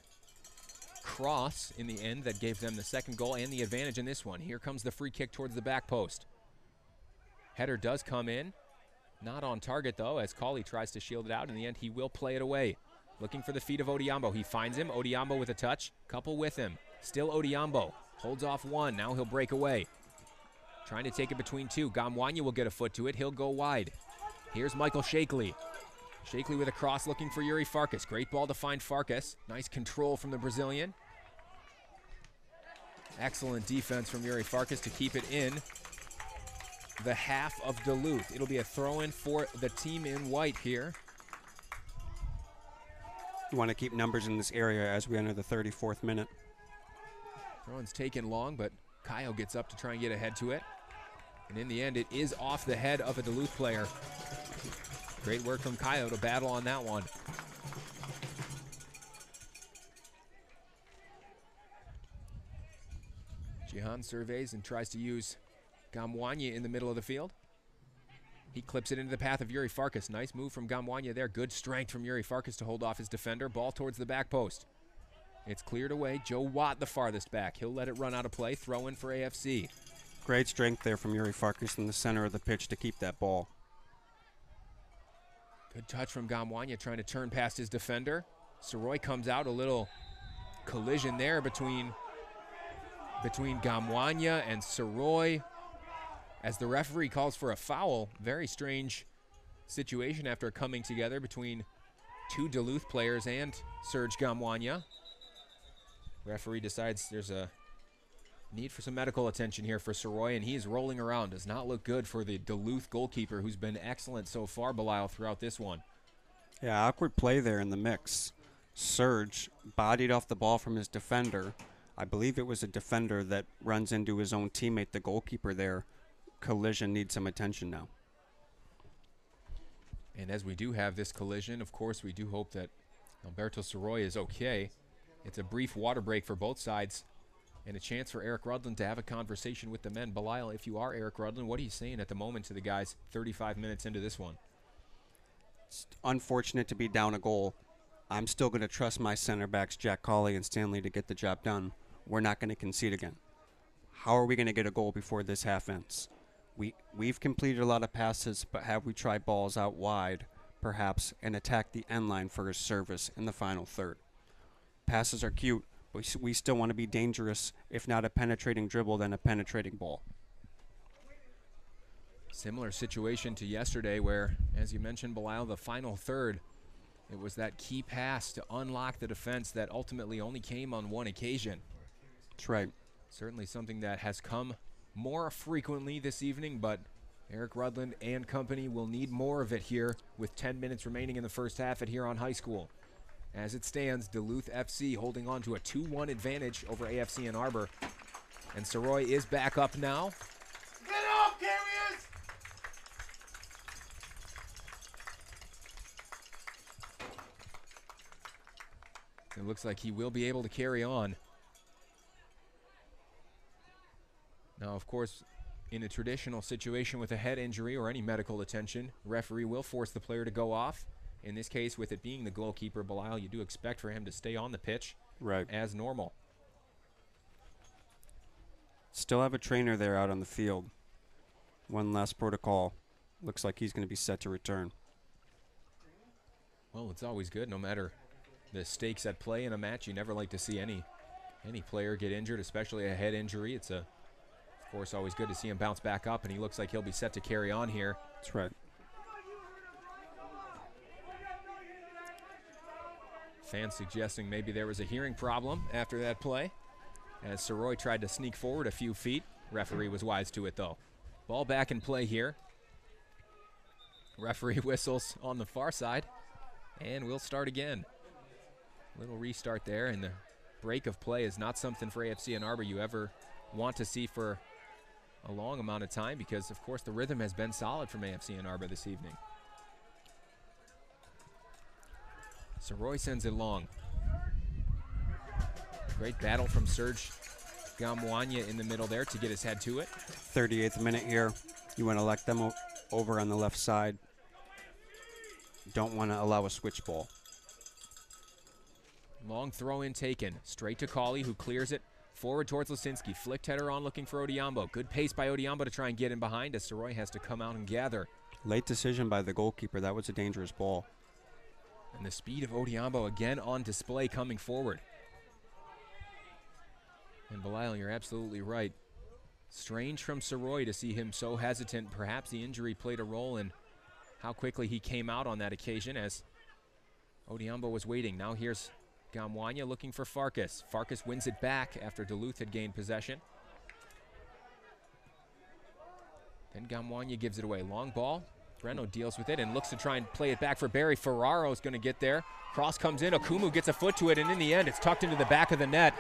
cross in the end that gave them the second goal and the advantage in this one. Here comes the free kick towards the back post. Header does come in, not on target though, as Cawley tries to shield it out. In the end, he will play it away. looking for the feet of Odiambo. He finds him. Odiambo with a touch. Couple with him. Still Odiambo. Holds off one. Now he'll break away. Trying to take it between two. Gamwanya will get a foot to it. He'll go wide. Here's Michael Shakely. Shakely with a cross looking for Yuri Farkas. Great ball to find Farkas. Nice control from the Brazilian. Excellent defense from Yuri Farkas to keep it in the half of Duluth. It'll be a throw-in for the team in white here.
You want to keep numbers in this area as we enter the 34th minute.
Throw-in's taken long, but Kaio gets up to try and get ahead to it. And in the end, it is off the head of a Duluth player. Great work from Kaio to battle on that one. Jihan surveys and tries to use Gamwanya in the middle of the field. He clips it into the path of Yuri Farkas. Nice move from Gamwanya there. Good strength from Yuri Farkas to hold off his defender. Ball towards the back post. It's cleared away. Joe Watt the farthest back. He'll let it run out of play. Throw in for AFC.
Great strength there from Yuri Farkas in the center of the pitch to keep that ball.
Good touch from Gamwanya trying to turn past his defender. Soroy comes out. A little collision there between Gamwanya and Soroy as the referee calls for a foul. Very strange situation after coming together between two Duluth players and Serge Gamwanya. Referee decides there's a need for some medical attention here for Soroy, and he's rolling around. Does not look good for the Duluth goalkeeper, who's been excellent so far, Belial, throughout this one.
Yeah, awkward play there in the mix. Serge bodied off the ball from his defender. I believe it was a defender that runs into his own teammate, the goalkeeper there. Collision needs some attention now.
And as we do have this collision, of course, we do hope that Alberto Soroy is okay. It's a brief water break for both sides and a chance for Eric Rudlin to have a conversation with the men. Belial, if you are Eric Rudlin, what are you saying at the moment to the guys 35 minutes into this one?
It's unfortunate to be down a goal. I'm still going to trust my center backs, Jack Colley and Stanley, to get the job done. We're not going to concede again. How are we going to get a goal before this half ends? We've completed a lot of passes, but have we tried balls out wide, perhaps, and attack the end line for a service in the final third? Passes are cute, but we still want to be dangerous, if not a penetrating dribble, then a penetrating ball.
Similar situation to yesterday where, as you mentioned, Belial, the final third, it was that key pass to unlock the defense that ultimately only came on one occasion.
That's right.
Certainly something that has come more frequently this evening, but Eric Rudlin and company will need more of it here with 10 minutes remaining in the first half at Huron High School. As it stands, Duluth FC holding on to a 2-1 advantage over AFC Ann Arbor. And Soroy is back up now.
Get off, Carriers!
It looks like he will be able to carry on. Now, of course, in a traditional situation with a head injury or any medical attention, referee will force the player to go off. In this case, with it being the goalkeeper, Belial, you do expect for him to stay on the pitch as normal.
Still have a trainer there out on the field. One last protocol. Looks like he's going to be set to return.
Well, it's always good, no matter the stakes at play in a match. You never like to see any player get injured, especially a head injury. It's of course, always good to see him bounce back up, and he looks like he'll be set to carry on here.
That's right.
Fans suggesting maybe there was a hearing problem after that play, as Soroy tried to sneak forward a few feet. Referee was wise to it, though. Ball back in play here. Referee whistles on the far side, and we'll start again. Little restart there, and the break of play is not something for AFC Ann Arbor you ever want to see for a long amount of time, because, of course, the rhythm has been solid from AFC Ann Arbor this evening. Soroy sends it long. Great battle from Serge Gamwanya in the middle there to get his head to it.
38th minute here. You want to elect them over on the left side. Don't want to allow a switch ball.
Long throw in taken. Straight to Colley, who clears it forward towards Lisinski. Flicked header on looking for Odiambo. Good pace by Odiambo to try and get in behind as Soroy has to come out and gather.
Late decision by the goalkeeper. That was a dangerous ball.
And the speed of Odiambo again on display coming forward. And Belial, you're absolutely right. Strange from Soroy to see him so hesitant. Perhaps the injury played a role in how quickly he came out on that occasion as Odiambo was waiting. Now here's Gamwanya looking for Farkas. Farkas wins it back after Duluth had gained possession. Then Gamwanya gives it away. Long ball. Breno deals with it and looks to try and play it back for Barry. Ferraro's going to get there. Cross comes in. Okumu gets a foot to it, and in the end, it's tucked into the back of the net.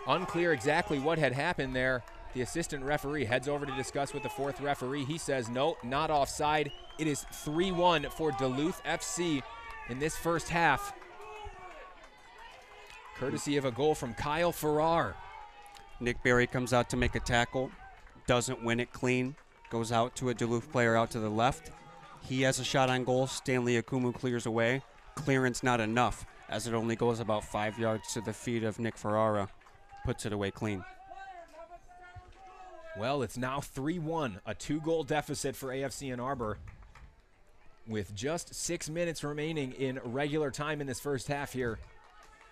Unclear exactly what had happened there. The assistant referee heads over to discuss with the fourth referee. He says, no, not offside. It is 3-1 for Duluth FC in this first half, courtesy of a goal from Kyle Farrar.
Nick Barry comes out to make a tackle, doesn't win it clean, goes out to a Duluth player out to the left. He has a shot on goal. Stanley Okumu clears away. Clearance not enough, as it only goes about 5 yards to the feet of Nick Ferrara. Puts it away clean.
Well, it's now 3-1, a 2-goal deficit for AFC Ann Arbor. With just 6 minutes remaining in regular time in this first half here,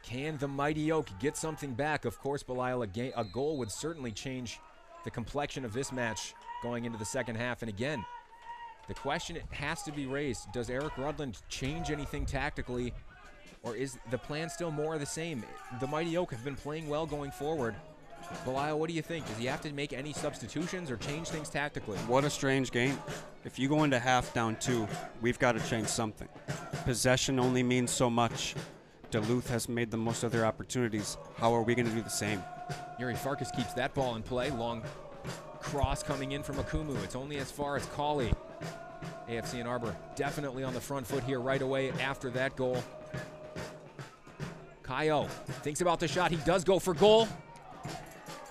can the Mighty Oak get something back? Of course, Belial, a goal would certainly change the complexion of this match going into the second half. And again, the question has to be raised, does Eric Rudland change anything tactically, or is the plan still more the same? The Mighty Oak have been playing well going forward. Belial, what do you think? Does he have to make any substitutions or change things tactically?
What a strange game. If you go into half down 2, we've got to change something. Possession only means so much. Duluth has made the most of their opportunities. How are we going to do the same?
Yuri Farkas keeps that ball in play. Long cross coming in from Okumu. It's only as far as Cauley. AFC Ann Arbor definitely on the front foot here right away after that goal. Kayo thinks about the shot. He does go for goal.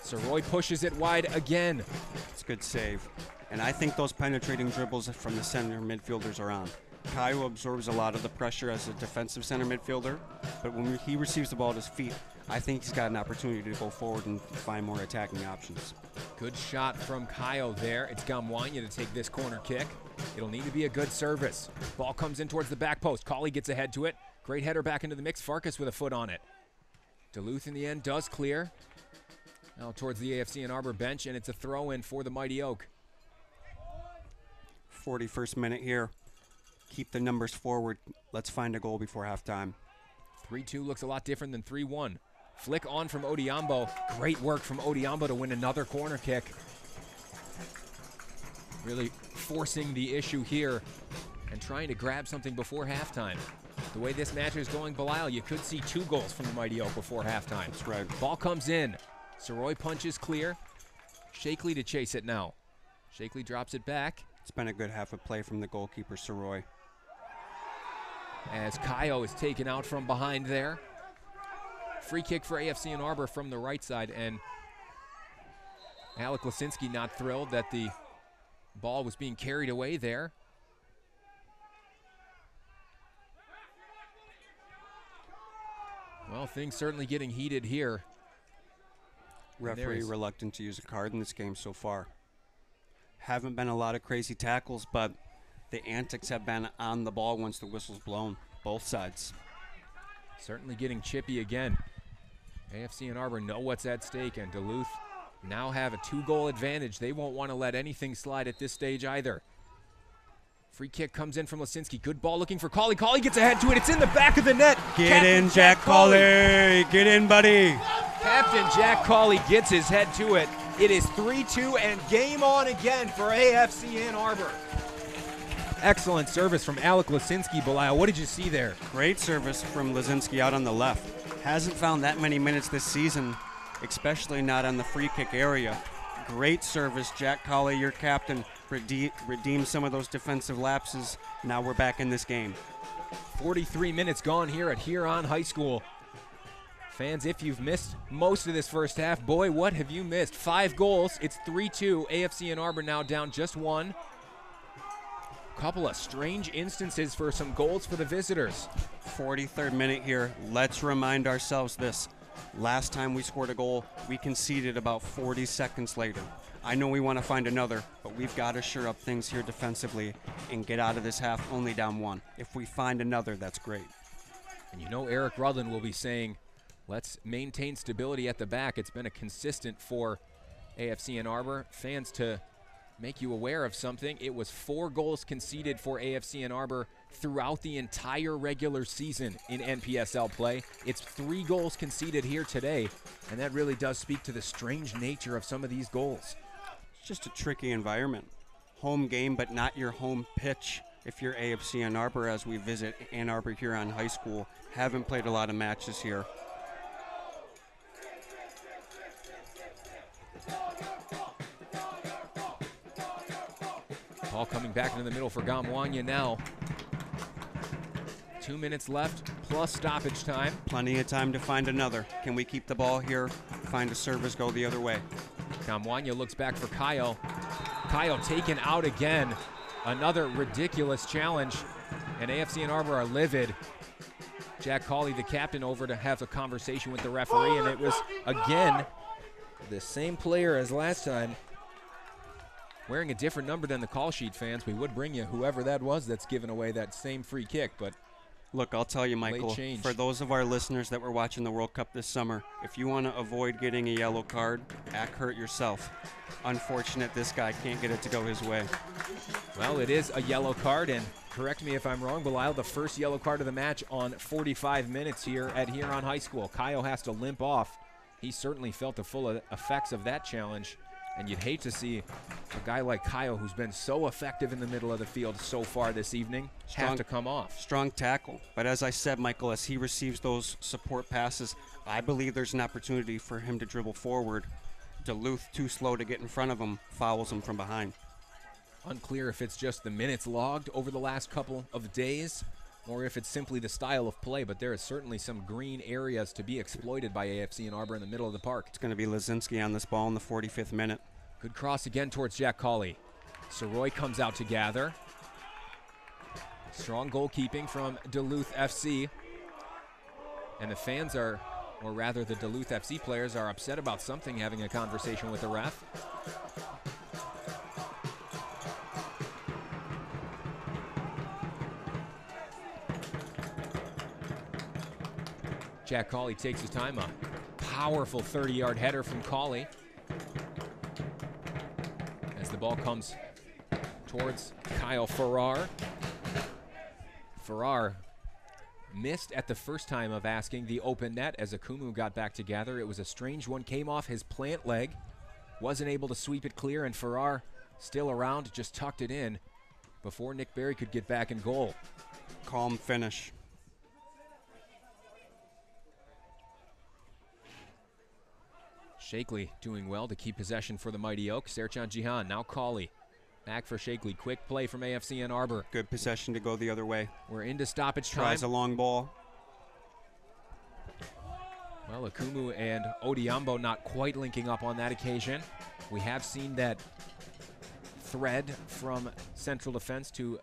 Soroy pushes it wide again.
It's a good save. And I think those penetrating dribbles from the center midfielders are on. Kayo absorbs a lot of the pressure as a defensive center midfielder, but when he receives the ball at his feet, I think he's got an opportunity to go forward and find more attacking options.
Good shot from Kayo there. It's Gamwanya to take this corner kick. It'll need to be a good service. Ball comes in towards the back post. Cauley gets ahead to it. Great header back into the mix. Farkas with a foot on it. Duluth in the end does clear. Now towards the AFC Ann Arbor bench, and it's a throw-in for the Mighty Oak.
41st minute here. Keep the numbers forward. Let's find a goal before halftime.
3-2 looks a lot different than 3-1. Flick on from Odiambo. Great work from Odiambo to win another corner kick. Really forcing the issue here and trying to grab something before halftime. The way this match is going, Belial, you could see 2 goals from the Mighty Oak before halftime.
That's right.
Ball comes in. Soroy punches clear. Shakley to chase it now. Shakley drops it back.
It's been a good half of play from the goalkeeper, Soroy.
As Kayo is taken out from behind there. Free kick for AFC Ann Arbor from the right side, and Alec Lasinski not thrilled that the ball was being carried away there. Well, things certainly getting heated here.
Referee reluctant to use a card in this game so far. Haven't been a lot of crazy tackles, but the antics have been on the ball once the whistle's blown, both sides.
Certainly getting chippy again. AFC Ann Arbor know what's at stake, and Duluth now have a 2-goal advantage. They won't want to let anything slide at this stage either. Free kick comes in from Lasinski. Good ball looking for Cauley. Cauley gets ahead to it. It's in the back of the net.
Get in, Jack Cauley. Get in, buddy.
Captain Jack Cauley gets his head to it. It is 3-2 and game on again for AFC Ann Arbor. Excellent service from Alec Lasinski. Belial, what did you see there?
Great service from Lasinski out on the left. Hasn't found that many minutes this season, especially not on the free kick area. Great service. Jack Cauley, your captain, redeemed some of those defensive lapses. Now we're back in this game.
43 minutes gone here at Huron High School. Fans, if you've missed most of this first half, boy, what have you missed? 5 goals. It's 3-2. AFC Ann Arbor now down just 1. Couple of strange instances for some goals for the visitors.
43rd minute here. Let's remind ourselves this. Last time we scored a goal, we conceded about 40 seconds later. I know we want to find another, but we've got to shore up things here defensively and get out of this half only down 1. If we find another, that's great.
And you know Eric Rudland will be saying, let's maintain stability at the back. It's been a consistent for AFC Ann Arbor. Fans, to make you aware of something, it was 4 goals conceded for AFC Ann Arbor throughout the entire regular season in NPSL play. It's 3 goals conceded here today, and that really does speak to the strange nature of some of these goals.
It's just a tricky environment. Home game, but not your home pitch. If you're AFC Ann Arbor, as we visit Ann Arbor Huron High School, haven't played a lot of matches here.
Ball coming back into the middle for Gamwanya now. 2 minutes left, plus stoppage time.
Plenty of time to find another. Can we keep the ball here, find a service, go the other way?
Gamwanya looks back for Kayo. Kayo taken out again. Another ridiculous challenge, and AFC Ann Arbor are livid. Jack Cawley, the captain, over to have a conversation with the referee, and it was, again, the same player as last time, wearing a different number than the call sheet, fans. We would bring you whoever that was that's given away that same free kick, but
look, I'll tell you, Michael, for those of our listeners that were watching the World Cup this summer, if you want to avoid getting a yellow card, act hurt yourself. Unfortunate this guy can't get it to go his way.
Well, it is a yellow card, and correct me if I'm wrong, Belial, the first yellow card of the match on 45 minutes here at Huron High School. Kayo has to limp off. He certainly felt the full effects of that challenge, and you'd hate to see a guy like Kayo, who's been so effective in the middle of the field so far this evening, have to come off.
Strong tackle. But as I said, Michael, as he receives those support passes, I believe there's an opportunity for him to dribble forward. Duluth, too slow to get in front of him, fouls him from behind.
Unclear if it's just the minutes logged over the last couple of days or if it's simply the style of play, but there is certainly some green areas to be exploited by AFC Ann Arbor in the middle of the park.
It's going to be Lazinski on this ball in the 45th minute.
Good cross again towards Jack Cawley. Soroy comes out to gather. Strong goalkeeping from Duluth FC. And the fans are, or rather the Duluth FC players are upset about something, having a conversation with the ref. Jack Cawley takes his time. A powerful 30-yard header from Cawley. As the ball comes towards Kyle Farrar. Farrar missed at the first time of asking the open net as Akumu got back together. It was a strange one, came off his plant leg. Wasn't able to sweep it clear, and Farrar still around, just tucked it in before Nick Berry could get back in goal.
Calm finish.
Shakely doing well to keep possession for the Mighty Oak. Serchan Jihan, now Cawley. Back for Shakely. Quick play from AFC Ann Arbor.
Good possession to go the other way.
We're into stoppage time.
Tries a long ball.
Well, Akumu and Odiambo not quite linking up on that occasion. We have seen that thread from central defense to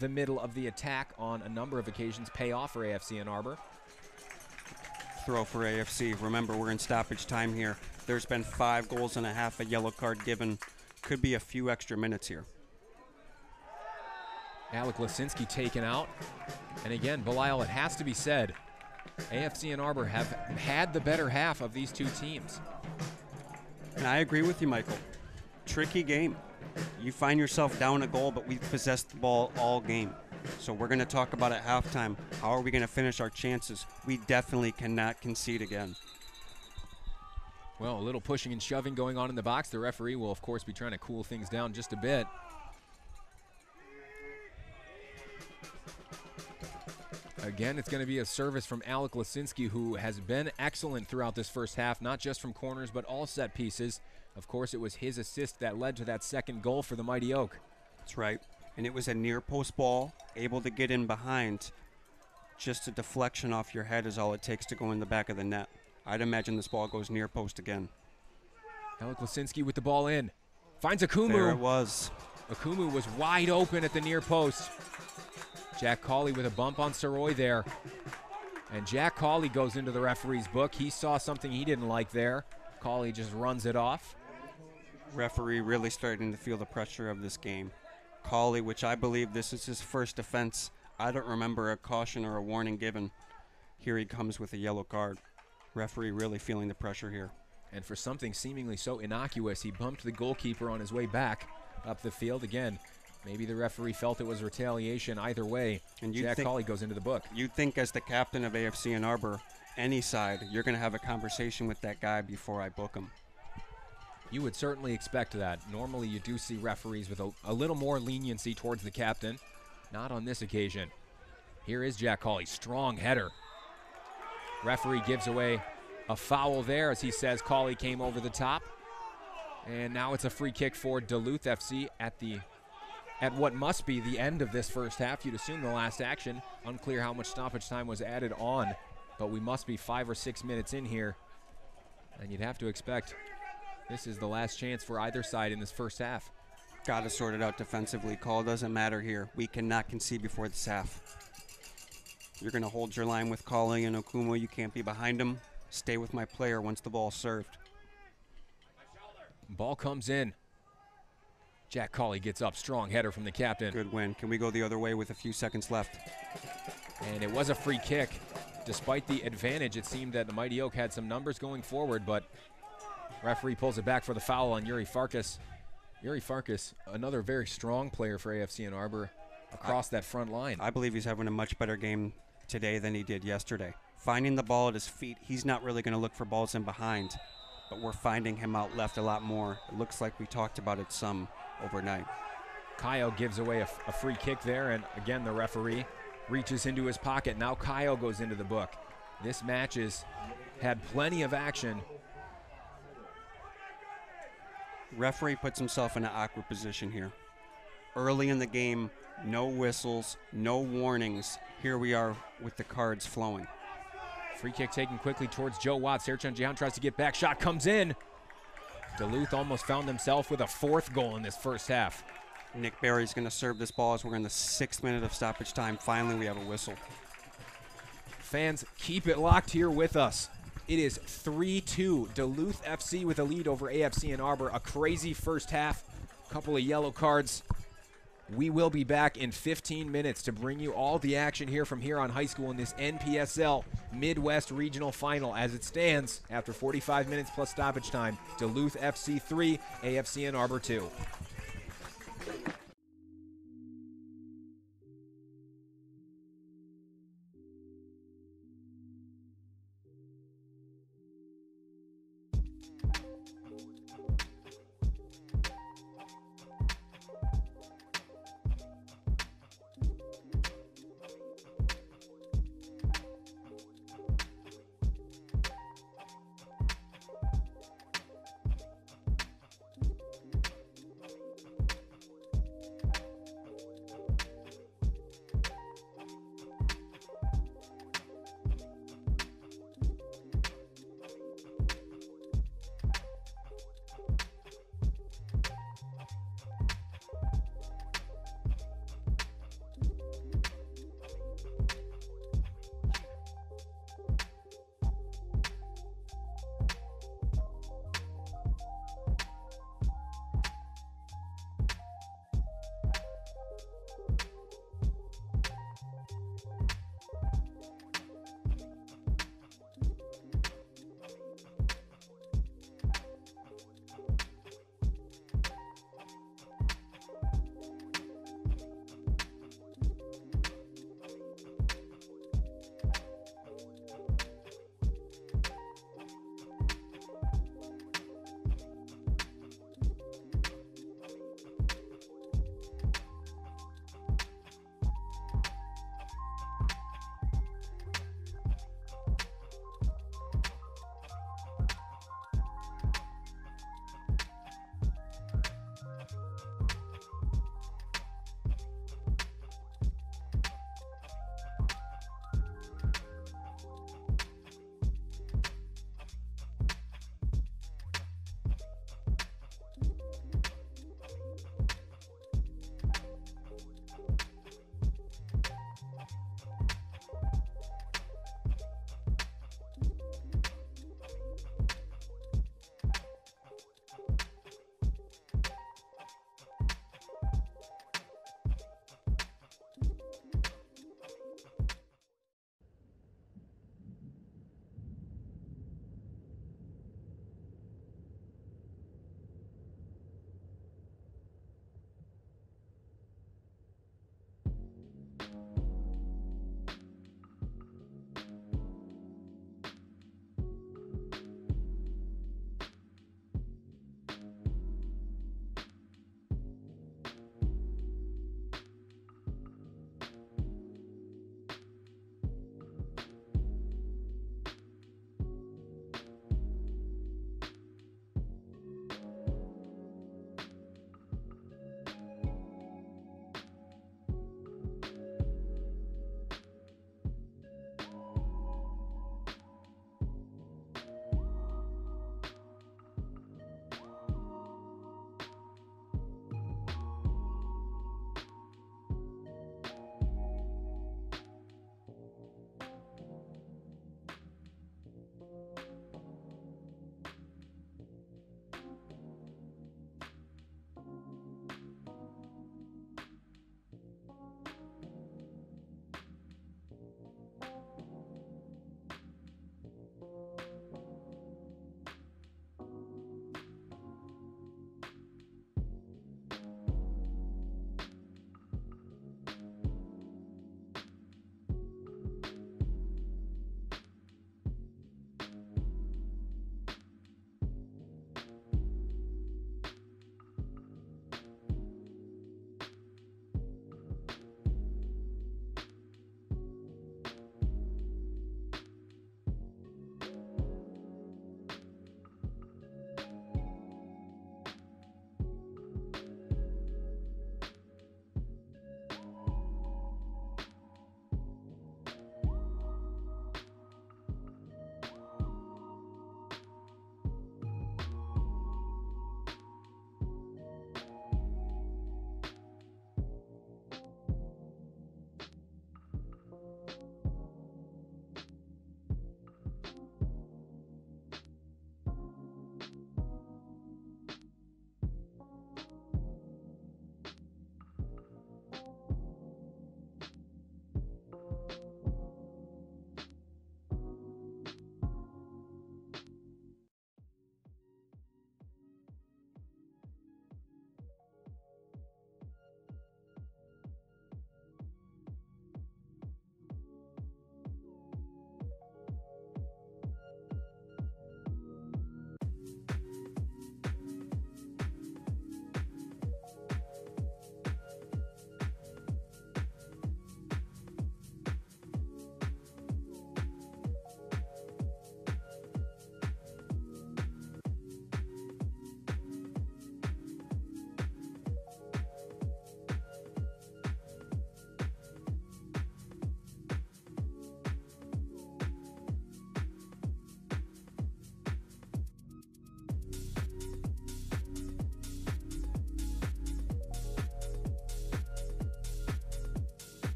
the middle of the attack on a number of occasions pay off for AFC Ann Arbor.
Throw for AFC. Remember, we're in stoppage time here. There's been 5 goals and a half, a yellow card given. Could be a few extra minutes here.
Alec Lasinski taken out. And again, Belial, it has to be said, AFC Ann Arbor have had the better half of these two teams.
And I agree with you, Michael. Tricky game. You find yourself down a goal, but we've possessed the ball all game. So we're going to talk about at halftime, how are we going to finish our chances? We definitely cannot concede again.
Well, a little pushing and shoving going on in the box. The referee will, of course, be trying to cool things down just a bit. Again, it's going to be a service from Alec Lasinski, who has been excellent throughout this first half, not just from corners, but all set pieces. Of course, it was his assist that led to that second goal for the Mighty Oak.
That's right. And it was a near post ball, able to get in behind. Just a deflection off your head is all it takes to go in the back of the net. I'd imagine this ball goes near post again.
Alec Lasinski with the ball in. Finds Akumu.
There it was.
Akumu was wide open at the near post. Jack Cawley with a bump on Soroy there. And Jack Cawley goes into the referee's book. He saw something he didn't like there. Cawley just runs it off.
Referee really starting to feel the pressure of this game. Cauley, which I believe this is his first offense. I don't remember a caution or a warning given. Here he comes with a yellow card. Referee really feeling the pressure here.
And for something seemingly so innocuous, he bumped the goalkeeper on his way back up the field. Again, maybe the referee felt it was retaliation. Either way, and Jack Cauley goes into the book.
You'd think as the captain of AFC Ann Arbor, any side, you're going to have a conversation with that guy before I book him.
You would certainly expect that. Normally you do see referees with a little more leniency towards the captain. Not on this occasion. Here is Jack Cauley, strong header. Referee gives away a foul there as he says Cauley came over the top. And now it's a free kick for Duluth FC at what must be the end of this first half. You'd assume the last action. Unclear how much stoppage time was added on, but we must be 5 or 6 minutes in here. And you'd have to expect this is the last chance for either side in this first half.
Got to sort it out defensively. Call doesn't matter here. We cannot concede before this half. You're going to hold your line with Cauley and Okumo. You can't be behind him. Stay with my player once the ball's served.
Ball comes in. Jack Cauley gets up. Strong header from the captain.
Good win. Can we go the other way with a few seconds left?
And it was a free kick. Despite the advantage, it seemed that the Mighty Oak had some numbers going forward, but referee pulls it back for the foul on Yuri Farkas. Yuri Farkas, another very strong player for AFC Ann Arbor across that front line.
I believe he's having a much better game today than he did yesterday. Finding the ball at his feet, he's not really going to look for balls in behind, but we're finding him out left a lot more. It looks like we talked about it some overnight.
Kyle gives away a free kick there, and again the referee reaches into his pocket. Now Kyle goes into the book. This match has had plenty of action.
Referee puts himself in an awkward position here. Early in the game, no whistles, no warnings. Here we are with the cards flowing.
Free kick taken quickly towards Joe Watts. Serchan Jihan tries to get back. Shot comes in. Duluth almost found themselves with a fourth goal in this first half.
Nick Barry's going to serve this ball as we're in the 6th minute of stoppage time. Finally, we have a whistle.
Fans, keep it locked here with us. It is 3-2. Duluth FC with a lead over AFC Ann Arbor. A crazy first half. Couple of yellow cards. We will be back in 15 minutes to bring you all the action here from here on high school in this NPSL Midwest Regional Final. As it stands, after 45 minutes plus stoppage time, Duluth FC 3, AFC Ann Arbor 2.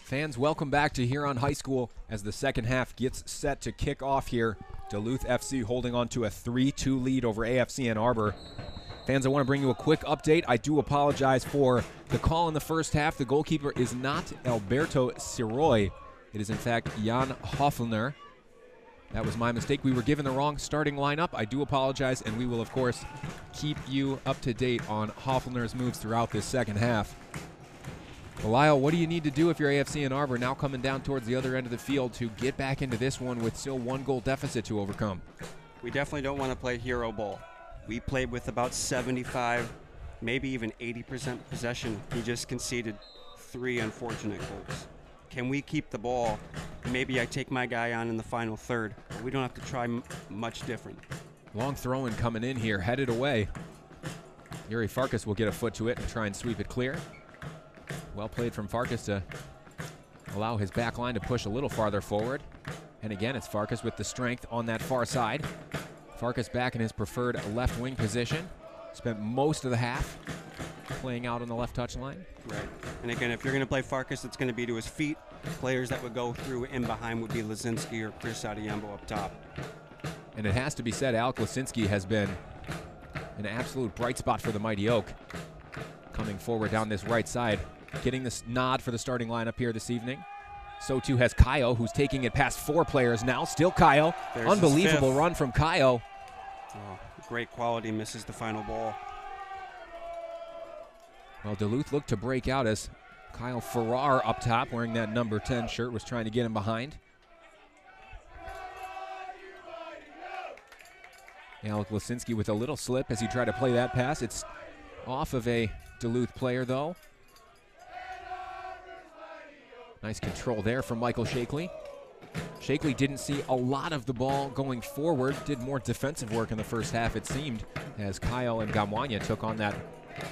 Fans, welcome back to Huron High School as the second half gets set to kick off here. Duluth FC holding on to a 3-2 lead over AFC Ann Arbor. Fans, I want to bring you a quick update. I do apologize for the call in the first half. The goalkeeper is not Alberto Siroy. It is, in fact, Jan Hoffner. That was my mistake. We were given the wrong starting lineup. I do apologize, and we will, of course, keep you up to date on Hoffner's moves throughout this second half. Lyle, what do you need to do if you're AFC Ann Arbor now coming down towards the other end of the field to get back into this one with still one goal deficit to overcome?
We definitely don't want to play hero ball. We played with about 75, maybe even 80% possession. We just conceded 3 unfortunate goals. Can we keep the ball? Maybe I take my guy on in the final third, but we don't have to try much different.
Long throw-in coming in here, headed away. Yuri Farkas will get a foot to it and try and sweep it clear. Well played from Farkas to allow his back line to push a little farther forward. And again, it's Farkas with the strength on that far side. Farkas back in his preferred left wing position. Spent most of the half playing out on the left touch line.
Right. And again, if you're going to play Farkas, it's going to be to his feet. Players that would go through in behind would be Lazinski or Chris Adiambo up top.
And it has to be said, Alec Lasinski has been an absolute bright spot for the Mighty Oak. Coming forward down this right side, getting this nod for the starting lineup here this evening. So too has Kaio, who's taking it past 4 players now. Still Kaio.
There's
unbelievable run from Kaio.
Oh, great quality, misses the final ball.
Well, Duluth looked to break out as Kyle Farrar up top, wearing that number 10 shirt, was trying to get him behind. Alec Lasinski with a little slip as he tried to play that pass. It's off of a Duluth player, though. Nice control there from Michael Shakely. Shakely didn't see a lot of the ball going forward, did more defensive work in the first half, it seemed, as Kyle and Gamwanya took on that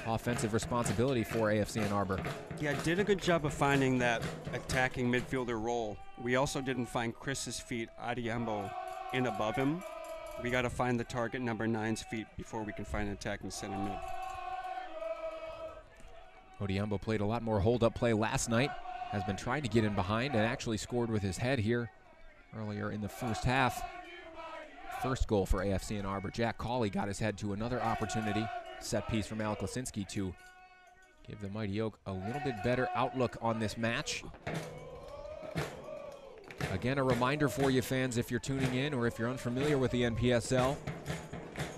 offensive responsibility for AFC Ann Arbor.
Yeah, did a good job of finding that attacking midfielder role. We also didn't find Chris's feet, Adiambo, in above him. We got to find the target number 9's feet before we can find an attacking center mid.
Odiambo played a lot more hold-up play last night, has been trying to get in behind and actually scored with his head here earlier in the first half. First goal for AFC Ann Arbor. Jack Cawley got his head to another opportunity. Set piece from Alec Lasinski to give the Mighty Oak a little bit better outlook on this match. Again, a reminder for you fans, if you're tuning in or if you're unfamiliar with the NPSL,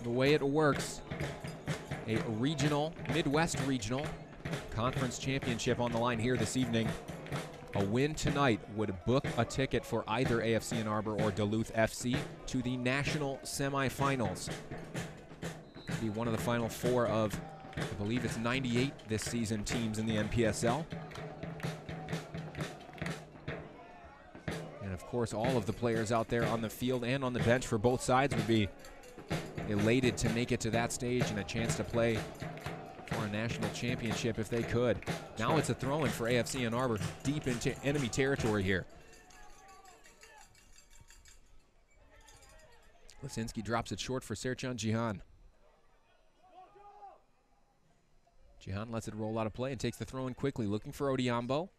the way it works, a regional, Midwest regional conference championship on the line here this evening. A win tonight would book a ticket for either AFC Ann Arbor or Duluth FC to the national semifinals. Be one of the final 4 of, I believe it's 98 this season teams in the NPSL. And of course, all of the players out there on the field and on the bench for both sides would be elated to make it to that stage and a chance to play for a national championship if they could. Now it's a throw-in for AFC Ann Arbor, deep into enemy territory here. Lasinski drops it short for Serchan Jihan. Jihan lets it roll out of play and takes the throw-in quickly, looking for Odiambo.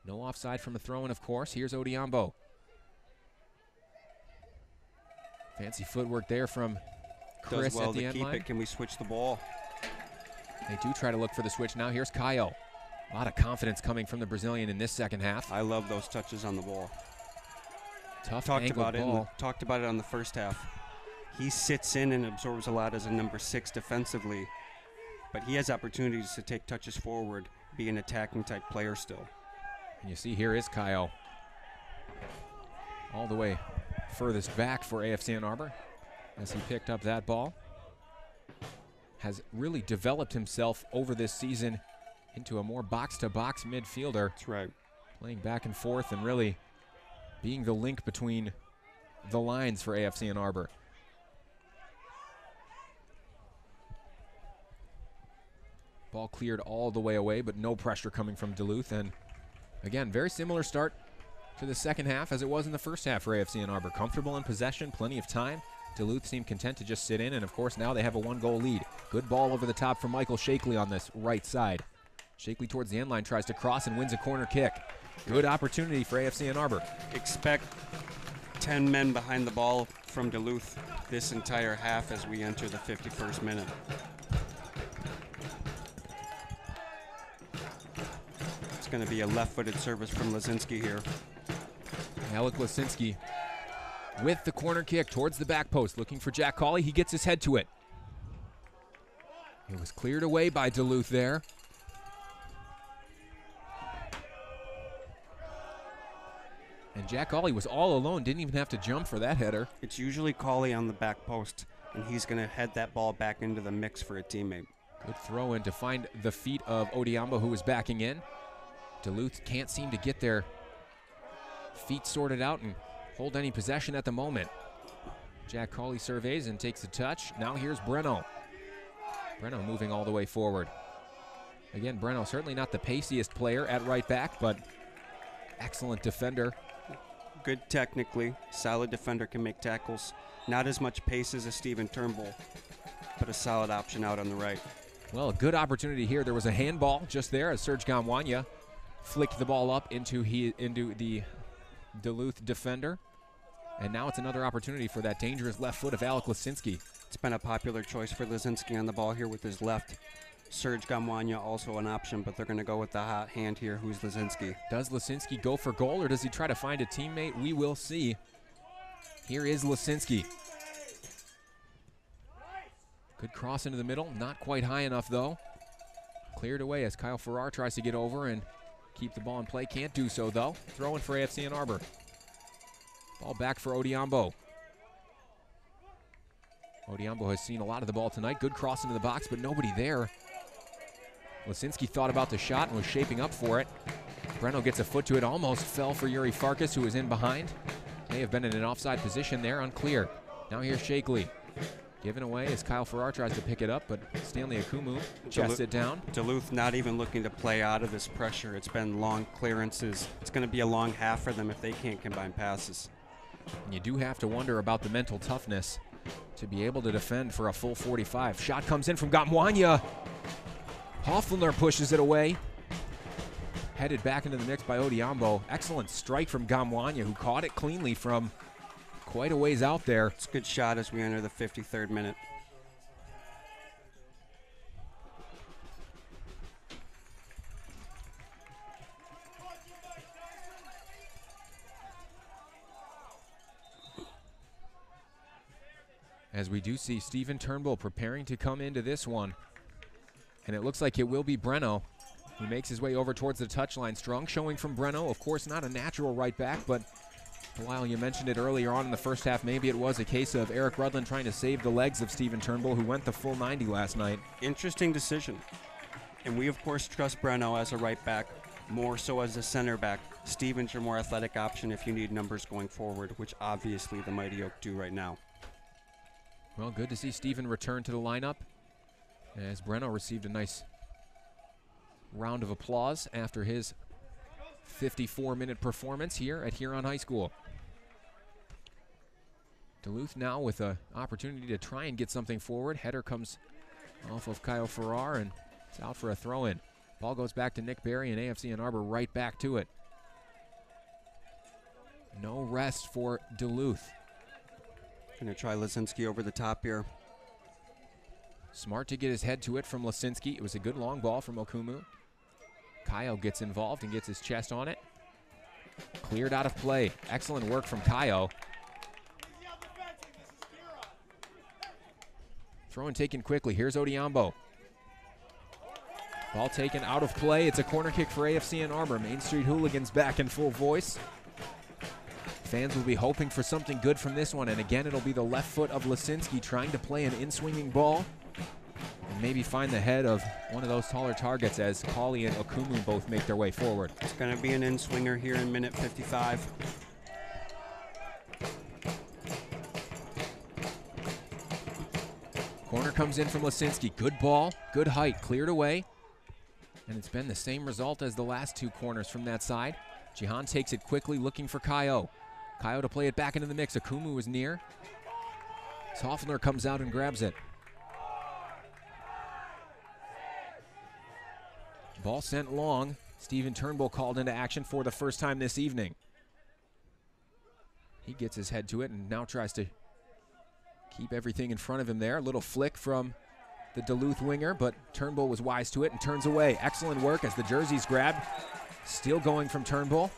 No offside from a throw-in, of course. Here's Odiambo. Fancy footwork there from Chris
Does well
at the
to
end
keep
line.
it. Can we switch the ball?
They do try to look for the switch now. Here's Kaio. A lot of confidence coming from the Brazilian in this second half.
I love those touches on the ball.
Tough
Talked
angled
about
ball.
talked about it on the first half. He sits in and absorbs a lot as a number 6 defensively, but he has opportunities to take touches forward, be an attacking type player still.
And you see here is Kaio. All the way furthest back for AFC Ann Arbor as he picked up that ball. Has really developed himself over this season into a more box-to-box midfielder.
That's right.
Playing back and forth and really being the link between the lines for AFC Ann Arbor. Ball cleared all the way away, but no pressure coming from Duluth. And again, very similar start to the second half as it was in the first half for AFC Ann Arbor. Comfortable in possession, plenty of time. Duluth seemed content to just sit in, and of course now they have a 1-goal lead. Good ball over the top from Michael Shakely on this right side. Shakely towards the end line, tries to cross and wins a corner kick. Good opportunity for AFC Ann Arbor.
Expect 10 men behind the ball from Duluth this entire half as we enter the 51st minute. It's going to be a left-footed service from Lazinski here.
Alec Lasinski with the corner kick towards the back post, looking for Jack Cawley. He gets his head to it. It was cleared away by Duluth there. And Jack Cawley was all alone, didn't even have to jump for that header.
It's usually Cawley on the back post, and he's going to head that ball back into the mix for a teammate.
Good throw in to find the feet of Odiambo, who was backing in. Duluth can't seem to get their feet sorted out and hold any possession at the moment. Jack Cawley surveys and takes a touch. Now here's Breno. Breno moving all the way forward. Again, Breno certainly not the paciest player at right back, but excellent defender.
Good technically, solid defender, can make tackles. Not as much pace as a Stephen Turnbull, but a solid option out on the right.
Well, a good opportunity here. There was a handball just there as Serge Gamwanya flicked the ball up into the Duluth defender. And now it's another opportunity for that dangerous left foot of Alec Lasinski.
It's been a popular choice for Lazinski on the ball here with his left. Serge Gamwanya also an option, but they're going to go with the hot hand here, who's Lazinski.
Does Lasinski go for goal, or does he try to find a teammate? We will see. Here is Lasinski. Good cross into the middle. Not quite high enough, though. Cleared away as Kyle Farrar tries to get over and keep the ball in play. Can't do so, though. Throw in for AFC Ann Arbor. Ball back for Odiambo. Odiambo has seen a lot of the ball tonight. Good cross into the box, but nobody there. Lasinski thought about the shot and was shaping up for it. Breno gets a foot to it, almost fell for Yuri Farkas, who was in behind. May have been in an offside position there, unclear. Now here's Shakely. Given away as Kyle Farrar tries to pick it up, but Stanley Akumu chests it down.
Duluth not even looking to play out of this pressure. It's been long clearances. It's going to be a long half for them if they can't combine passes.
And you do have to wonder about the mental toughness to be able to defend for a full 45. Shot comes in from Gamwanya. Hoffler pushes it away. Headed back into the mix by Odiambo. Excellent strike from Gamwanya, who caught it cleanly from quite a ways out there.
It's a good shot as we enter the 53rd minute.
As we do see Stephen Turnbull preparing to come into this one. And it looks like it will be Breno. He makes his way over towards the touchline. Strong showing from Breno. Of course, not a natural right back, but while you mentioned it earlier on in the first half, maybe it was a case of Eric Rudland trying to save the legs of Stephen Turnbull, who went the full 90 last night.
Interesting decision. And we, of course, trust Breno as a right back, more so as a center back. Stephen's your more athletic option if you need numbers going forward, which obviously the Mighty Oak do right now.
Well, good to see Stephen return to the lineup, as Breno received a nice round of applause after his 54-minute performance here at Huron High School. Duluth now with an opportunity to try and get something forward. Header comes off of Kyle Farrar, and it's out for a throw-in. Ball goes back to Nick Berry, and AFC Ann Arbor right back to it. No rest for Duluth.
Going to try Lazinski over the top here.
Smart to get his head to it from Lasinski. It was a good long ball from Okumu. Kayo gets involved and gets his chest on it. Cleared out of play. Excellent work from Kayo. Throw and taken quickly. Here's Odiambo. Ball taken out of play. It's a corner kick for AFC Ann Arbor. Main Street Hooligans back in full voice. Fans will be hoping for something good from this one, and again it'll be the left foot of Lasinski trying to play an in-swinging ball and maybe find the head of one of those taller targets as Cawley and Okumu both make their way forward.
It's going to be an in-swinger here in minute 55.
Corner comes in from Lasinski. Good ball, good height, cleared away. And it's been the same result as the last two corners from that side. Jihan takes it quickly, looking for Kayo. Kayo to play it back into the mix. Okumu is near. Hoffler comes out and grabs it. Ball sent long. Stephen Turnbull called into action for the first time this evening. He gets his head to it and now tries to keep everything in front of him there. A little flick from the Duluth winger, but Turnbull was wise to it and turns away. Excellent work as the jersey's grabbed. Still going from Turnbull.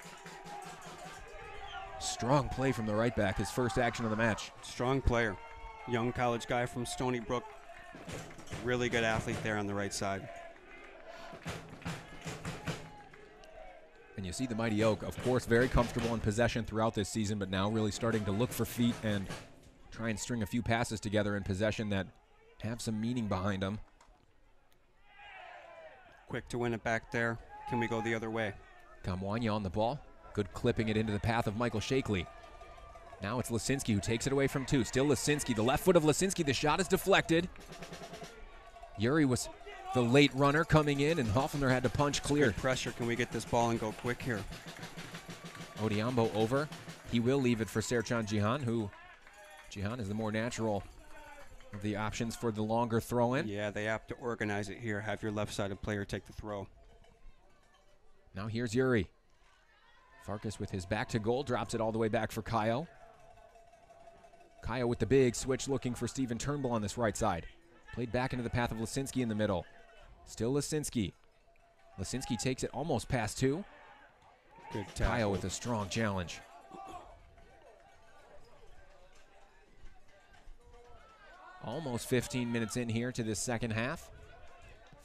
Strong play from the right back, his first action of the match.
Strong player. Young college guy from Stony Brook. Really good athlete there on the right side.
And you see the Mighty Oak, of course, very comfortable in possession throughout this season, but now really starting to look for feet and try and string a few passes together in possession that have some meaning behind them.
Quick to win it back there. Can we go the other way?
Kamwanya on the ball. Good clipping it into the path of Michael Shakely. Now it's Lisinski who takes it away from two. Still Lisinski, the left foot of Lisinski. The shot is deflected. Yuri was the late runner coming in, and Hoffner had to punch clear.
Good pressure. Can we get this ball and go quick here?
Odiambo over. He will leave it for Serchan Jihan, who Jihan is the more natural of the options for the longer throw-in.
Yeah, they have to organize it here. Have your left-sided player take the throw.
Now here's Yuri. Farkas with his back to goal, drops it all the way back for Kaio. Kaio with the big switch looking for Stephen Turnbull on this right side. Played back into the path of Lisinski in the middle. Still Lisinski. Lisinski takes it almost past two.
Good tackle.
Kaio with a strong challenge. Almost 15 minutes in here to this second half.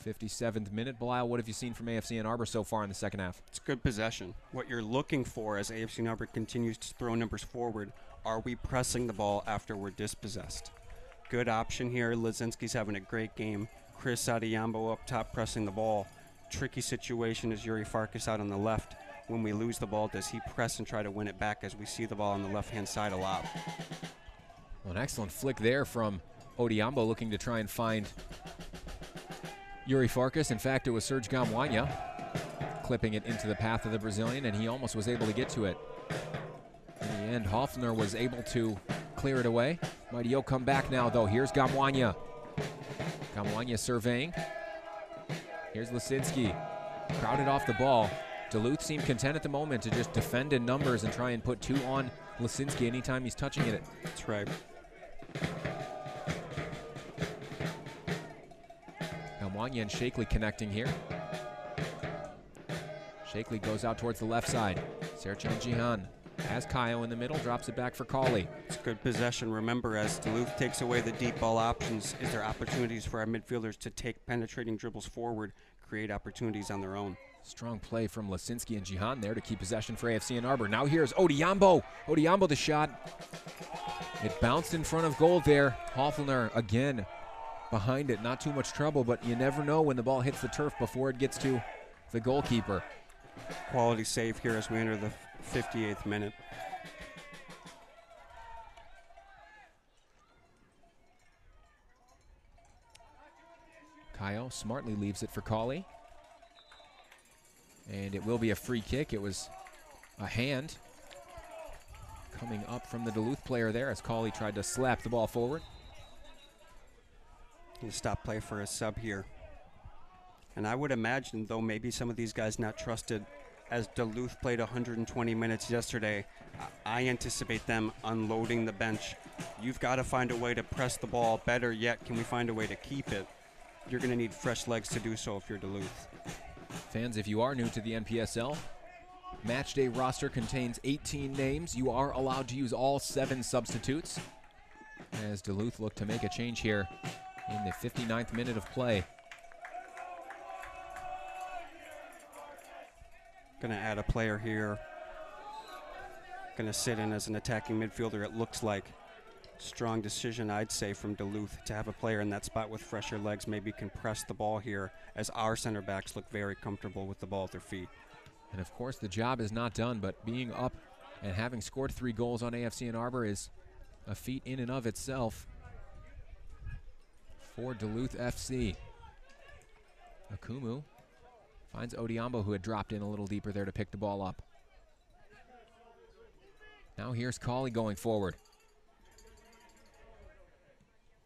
57th minute. Belial, what have you seen from AFC Ann Arbor so far in the second half?
It's good possession. What you're looking for as AFC Ann Arbor continues to throw numbers forward, are we pressing the ball after we're dispossessed? Good option here. Lisinski's having a great game. Chris Adiyambo up top pressing the ball. Tricky situation is Yuri Farkas out on the left. When we lose the ball, does he press and try to win it back, as we see the ball on the left-hand side a lot?
Well, an excellent flick there from Odiambo, looking to try and find Yuri Farkas. In fact, it was Serge Gamwanya clipping it into the path of the Brazilian, and he almost was able to get to it. In the end, Hoffner was able to clear it away. Mighty Oak come back now, though. Here's Gamwanya. Gamwanya surveying. Here's Lisinski. Crowded off the ball. Duluth seemed content at the moment to just defend in numbers and try and put two on Lisinski anytime he's touching it.
That's right.
Gamwanya and Shakely connecting here. Shakely goes out towards the left side. Serchan Jihan has Kaio in the middle, drops it back for Cauley.
It's good possession. Remember, as Duluth takes away the deep ball options, is there opportunities for our midfielders to take penetrating dribbles forward, create opportunities on their own.
Strong play from Lisinski and Jihan there to keep possession for AFC Ann Arbor. Now here's Odiambo. Odiambo the shot. It bounced in front of goal there. Hoffner again behind it. Not too much trouble, but you never know when the ball hits the turf before it gets to the goalkeeper.
Quality save here as we enter the 58th minute.
Kaio smartly leaves it for Cauley. And it will be a free kick. It was a hand coming up from the Duluth player there as Cauley tried to slap the ball forward.
He'll stop play for a sub here. And I would imagine, though, maybe some of these guys not trusted, as Duluth played 120 minutes yesterday, I anticipate them unloading the bench. You've got to find a way to press the ball. Better yet, can we find a way to keep it? You're going to need fresh legs to do so if you're Duluth.
Fans, if you are new to the NPSL, matchday roster contains 18 names. You are allowed to use all 7 substitutes, as Duluth look to make a change here in the 59th minute of play.
Going to add a player here. Going to sit in as an attacking midfielder, it looks like. Strong decision, I'd say, from Duluth to have a player in that spot with fresher legs, maybe can press the ball here, as our center backs look very comfortable with the ball at their feet.
And of course the job is not done, but being up and having scored 3 goals on AFC Ann Arbor is a feat in and of itself for Duluth FC. Akumu finds Odiambo, who had dropped in a little deeper there to pick the ball up. Now here's Cauley going forward.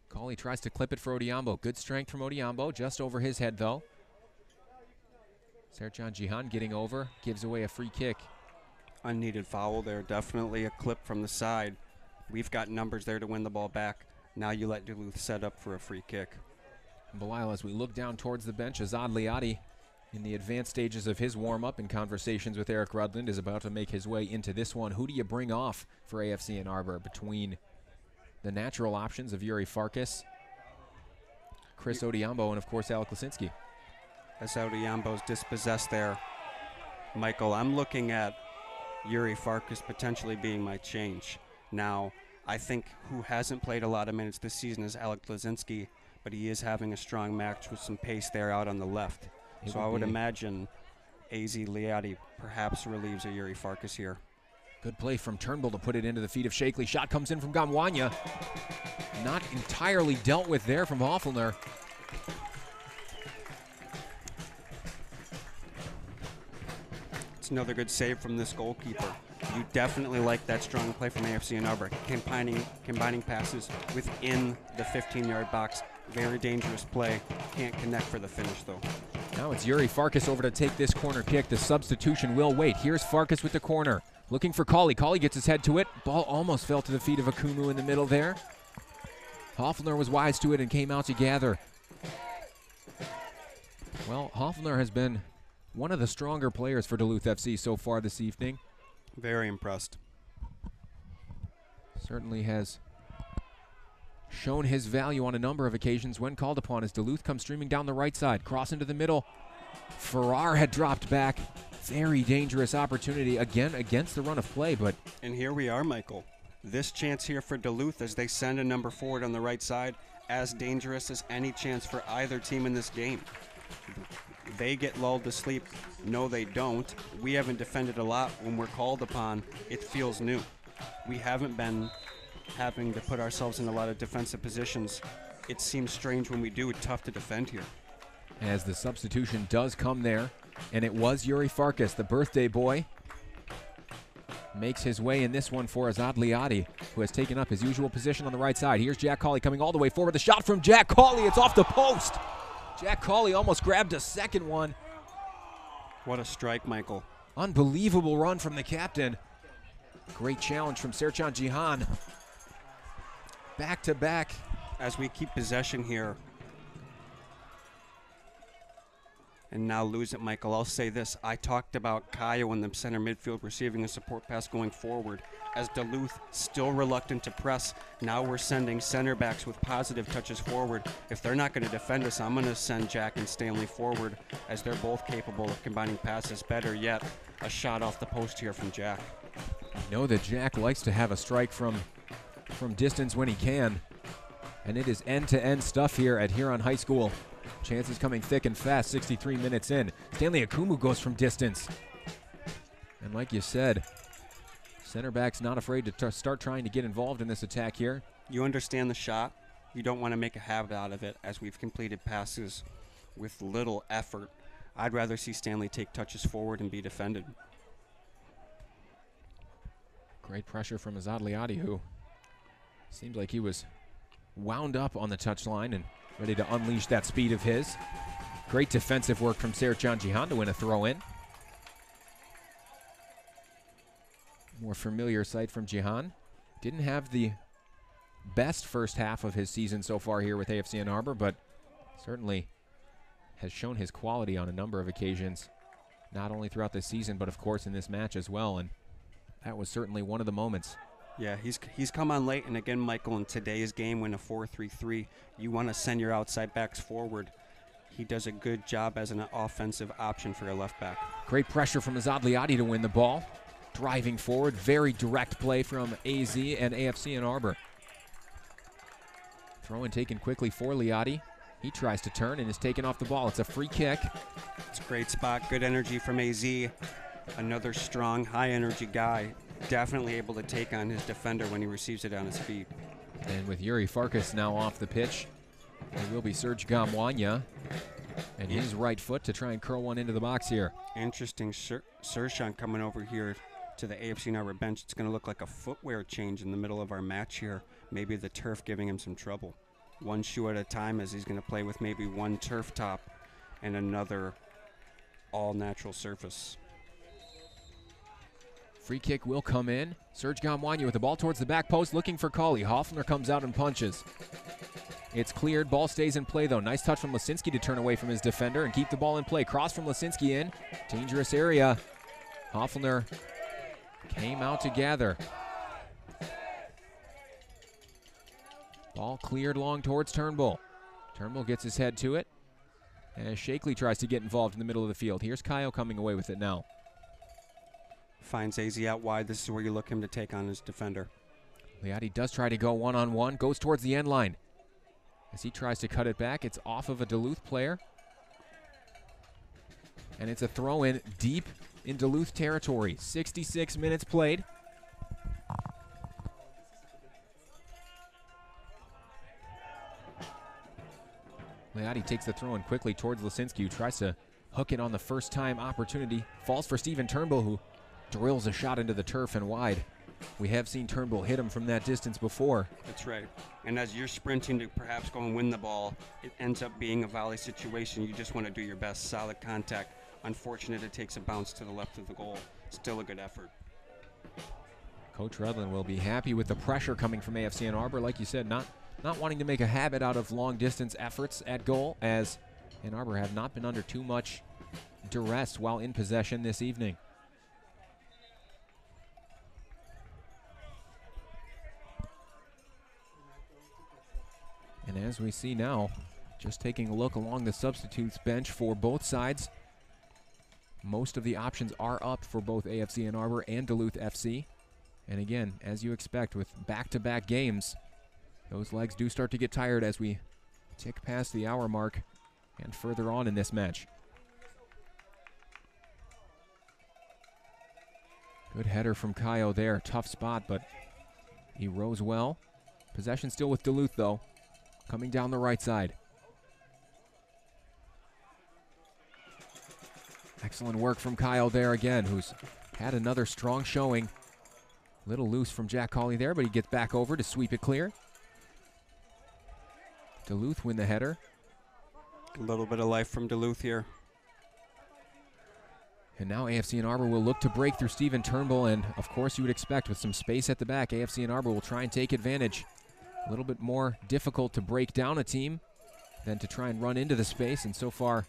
Cauley tries to clip it for Odiambo. Good strength from Odiambo, just over his head though. Serjan Jihan getting over, gives away a free kick.
Unneeded foul there. Definitely a clip from the side. We've got numbers there to win the ball back. Now you let Duluth set up for a free kick.
And Belial, as we look down towards the bench, Azad Liati, in the advanced stages of his warm-up and conversations with Eric Rudland, is about to make his way into this one. Who do you bring off for AFC Ann Arbor between the natural options of Yuri Farkas, Chris Odiambo, and of course Alec Lasinski?
As Odiambo's dispossessed there, Michael, I'm looking at Yuri Farkas potentially being my change. Now, I think who hasn't played a lot of minutes this season is Alec Lasinski, but he is having a strong match with some pace there out on the left. So I would imagine AZ Liati perhaps relieves a Yuri Farkas here.
Good play from Turnbull to put it into the feet of Shakely. Shot comes in from Gamwanya. Not entirely dealt with there from Hoffelner.
It's another good save from this goalkeeper. You definitely like that strong play from AFC Ann Arbor. Combining passes within the 15-yard box. Very dangerous play. Can't connect for the finish, though.
Now it's Yuri Farkas over to take this corner kick. The substitution will wait. Here's Farkas with the corner. Looking for Colley. Colley gets his head to it. Ball almost fell to the feet of Akumu in the middle there. Hoffelner was wise to it and came out to gather. Well, Hoffelner has been one of the stronger players for Duluth FC so far this evening.
Very impressed.
Certainly has shown his value on a number of occasions when called upon as Duluth comes streaming down the right side. Cross into the middle. Farrar had dropped back. Very dangerous opportunity again against the run of play, but...
And here we are, Michael. This chance here for Duluth as they send a number forward on the right side, as dangerous as any chance for either team in this game. They get lulled to sleep. No, they don't. We haven't defended a lot when we're called upon. It feels new. We haven't been having to put ourselves in a lot of defensive positions. It seems strange when we do. It's tough to defend here.
As the substitution does come there, and it was Yuri Farkas, the birthday boy, makes his way in this one for Azad Liati, who has taken up his usual position on the right side. Here's Jack Colley coming all the way forward. The shot from Jack Colley. It's off the post. Jack Colley almost grabbed a second one.
What a strike, Michael.
Unbelievable run from the captain. Great challenge from Serjan Jihan. Back to back.
As we keep possession here and now lose it, Michael, I'll say this. I talked about Kayo in the center midfield receiving a support pass going forward. As Duluth still reluctant to press, now we're sending center backs with positive touches forward. If they're not going to defend us, I'm going to send Jack and Stanley forward as they're both capable of combining passes. Better yet, a shot off the post here from Jack.
You know that Jack likes to have a strike from distance when he can, and it is end-to-end stuff here at Huron High School. Chances coming thick and fast, 63 minutes in. Stanley Akumu goes from distance. And like you said, center back's not afraid to start trying to get involved in this attack here.
You understand the shot. You don't want to make a habit out of it as we've completed passes with little effort. I'd rather see Stanley take touches forward and be defended.
Great pressure from Azad Liati, who seemed like he was wound up on the touchline and ready to unleash that speed of his. Great defensive work from Serjan Jihan to win a throw-in. More familiar sight from Jihan. Didn't have the best first half of his season so far here with AFC Ann Arbor, but certainly has shown his quality on a number of occasions, not only throughout the season, but of course in this match as well, and that was certainly one of the moments.
Yeah, he's come on late, and again, Michael, in today's game, when a 4-3-3, you want to send your outside backs forward. He does a good job as an offensive option for your left back.
Great pressure from Azad Liati to win the ball. Driving forward, very direct play from AZ and AFC Ann Arbor. Throw-in taken quickly for Liati. He tries to turn and is taken off the ball. It's a free kick.
It's a great spot, good energy from AZ. Another strong, high-energy guy. Definitely able to take on his defender when he receives it on his feet.
And with Yuri Farkas now off the pitch, it will be Serge Gamwanya and his right foot to try and curl one into the box here.
Interesting. Serjan coming over here to the AFC Ann Arbor bench. It's going to look like a footwear change in the middle of our match here. Maybe the turf giving him some trouble. One shoe at a time as he's going to play with maybe one turf top and another all natural surface.
Free kick will come in. Serge Gamwanya with the ball towards the back post, looking for Colley. Hoffner comes out and punches. It's cleared. Ball stays in play, though. Nice touch from Lisinski to turn away from his defender and keep the ball in play. Cross from Lisinski in. Dangerous area. Hoffner came out to gather. Ball cleared long towards Turnbull. Turnbull gets his head to it as Shakely tries to get involved in the middle of the field. Here's Kayo coming away with it now.
Finds AZ out wide. This is where you look him to take on his defender.
Liati does try to go one-on-one, goes towards the end line. As he tries to cut it back, it's off of a Duluth player. And it's a throw-in deep in Duluth territory. 66 minutes played. Liati takes the throw-in quickly towards Lisinski, who tries to hook it on the first-time opportunity. Falls for Stephen Turnbull, who drills a shot into the turf and wide. We have seen Turnbull hit him from that distance before.
That's right. And as you're sprinting to perhaps go and win the ball, it ends up being a volley situation. You just want to do your best. Solid contact. Unfortunate it takes a bounce to the left of the goal. Still a good effort.
Coach Rudlin will be happy with the pressure coming from AFC Ann Arbor. Like you said, not wanting to make a habit out of long-distance efforts at goal, as Ann Arbor have not been under too much duress while in possession this evening. And as we see now, just taking a look along the substitutes bench for both sides, most of the options are up for both AFC Ann Arbor and Duluth FC. And again, as you expect with back-to-back games, those legs do start to get tired as we tick past the hour mark and further on in this match. Good header from Kayo there. Tough spot, but he rose well. Possession still with Duluth, though. Coming down the right side. Excellent work from Kyle there again, who's had another strong showing. Little loose from Jack Colley there, but he gets back over to sweep it clear. Duluth win the header.
A little bit of life from Duluth here.
And now AFC Ann Arbor will look to break through Stephen Turnbull, and of course you would expect with some space at the back, AFC Ann Arbor will try and take advantage. A little bit more difficult to break down a team than to try and run into the space, and so far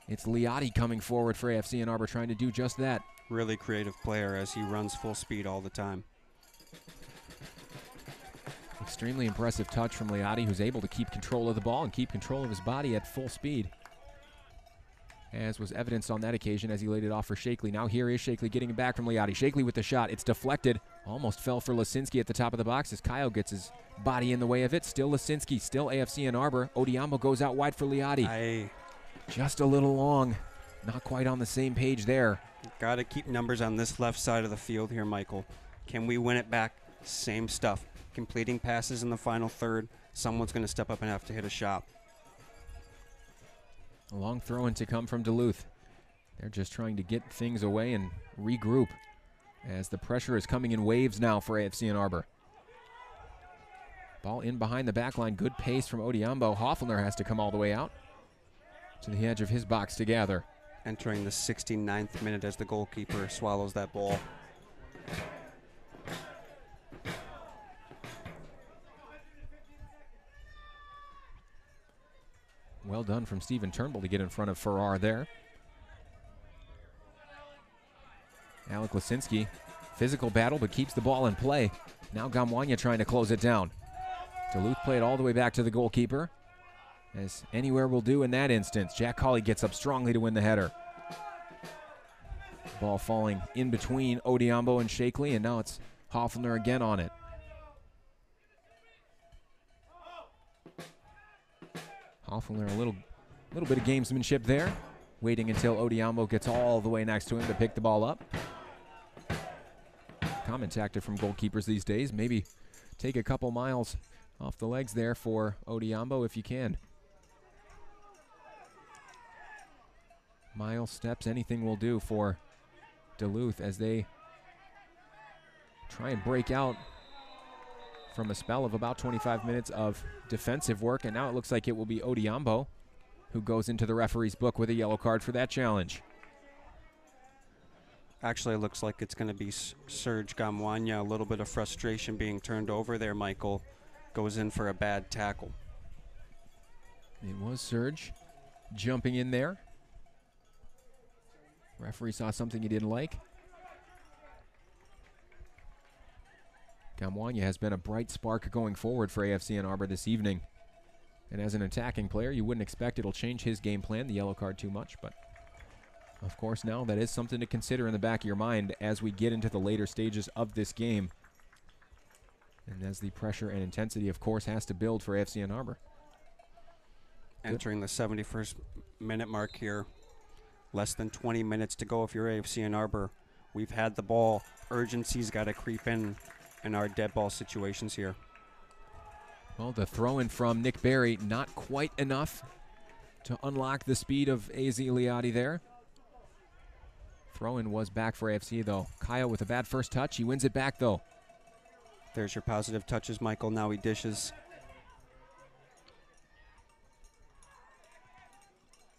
it's Liati coming forward for AFC Ann Arbor trying to do just that.
Really creative player as he runs full speed all the time.
Extremely impressive touch from Liati, who's able to keep control of the ball and keep control of his body at full speed, as was evidenced on that occasion as he laid it off for Shakely. Now here is Shakely getting it back from Liati. Shakely with the shot. It's deflected. Almost fell for Lisinski at the top of the box as Kayo gets his body in the way of it. Still Lisinski, still AFC Ann Arbor. Odiambo goes out wide for Liati. Just a little long. Not quite on the same page there.
Got to keep numbers on this left side of the field here, Michael. Can we win it back? Same stuff. Completing passes in the final third. Someone's going to step up and have to hit a shot.
A long throw-in to come from Duluth. They're just trying to get things away and regroup as the pressure is coming in waves now for AFC Ann Arbor. Ball in behind the back line. Good pace from Odiambo. Hoffner has to come all the way out to the edge of his box to gather.
Entering the 69th minute as the goalkeeper swallows that ball.
Well done from Stephen Turnbull to get in front of Farrar there. Alec Lisinski, physical battle, but keeps the ball in play. Now Gamwanya trying to close it down. Duluth played all the way back to the goalkeeper, as anywhere will do in that instance. Jack Colley gets up strongly to win the header. Ball falling in between Odiambo and Shakely, and now it's Hoffner again on it. Hoffner a little bit of gamesmanship there, waiting until Odiambo gets all the way next to him to pick the ball up. Common tactic from goalkeepers these days. Maybe take a couple miles off the legs there for Odiambo if you can. Miles, steps, anything will do for Duluth as they try and break out from a spell of about 25 minutes of defensive work, and now it looks like it will be Odiambo who goes into the referee's book with a yellow card for that challenge.
Actually, it looks like it's going to be Serge Gamwanya. A little bit of frustration being turned over there, Michael. Goes in for a bad tackle.
It was Serge jumping in there. Referee saw something he didn't like. Gamwanya has been a bright spark going forward for AFC Ann Arbor this evening. And as an attacking player, you wouldn't expect it'll change his game plan, the yellow card, too much. But, of course, now that is something to consider in the back of your mind as we get into the later stages of this game. And as the pressure and intensity, of course, has to build for AFC Ann Arbor.
Entering the 71st minute mark here. Less than 20 minutes to go if you're AFC Ann Arbor. We've had the ball. Urgency's got to creep in our dead ball situations here.
Well, the throw-in from Nick Berry, not quite enough to unlock the speed of AZ Liati there. Throw-in was back for AFC, though. Kyle with a bad first touch. He wins it back, though.
There's your positive touches, Michael. Now he dishes.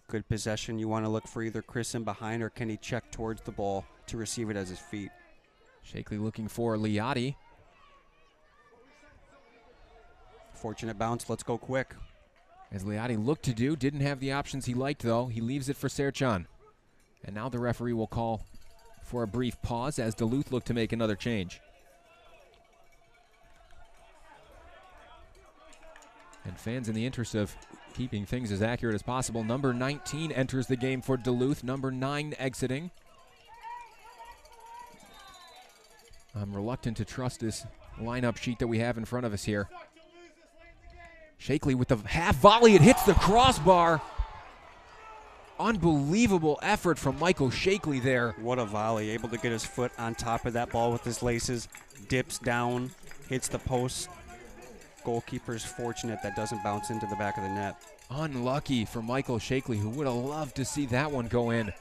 Good possession. You want to look for either Chris in behind or can he check towards the ball to receive it as his feet.
Shakley looking for Liati.
Fortunate bounce. Let's go quick.
As Liati looked to do, didn't have the options he liked, though. He leaves it for Serchan. And now the referee will call for a brief pause as Duluth look to make another change. And fans, in the interest of keeping things as accurate as possible, number 19 enters the game for Duluth, number 9 exiting. I'm reluctant to trust this lineup sheet that we have in front of us here. Shakley with the half volley, it hits the crossbar. Unbelievable effort from Michael Shakley there.
What a volley, able to get his foot on top of that ball with his laces, dips down, hits the post. Goalkeeper's fortunate that doesn't bounce into the back of the net.
Unlucky for Michael Shakley, who would have loved to see that one go in.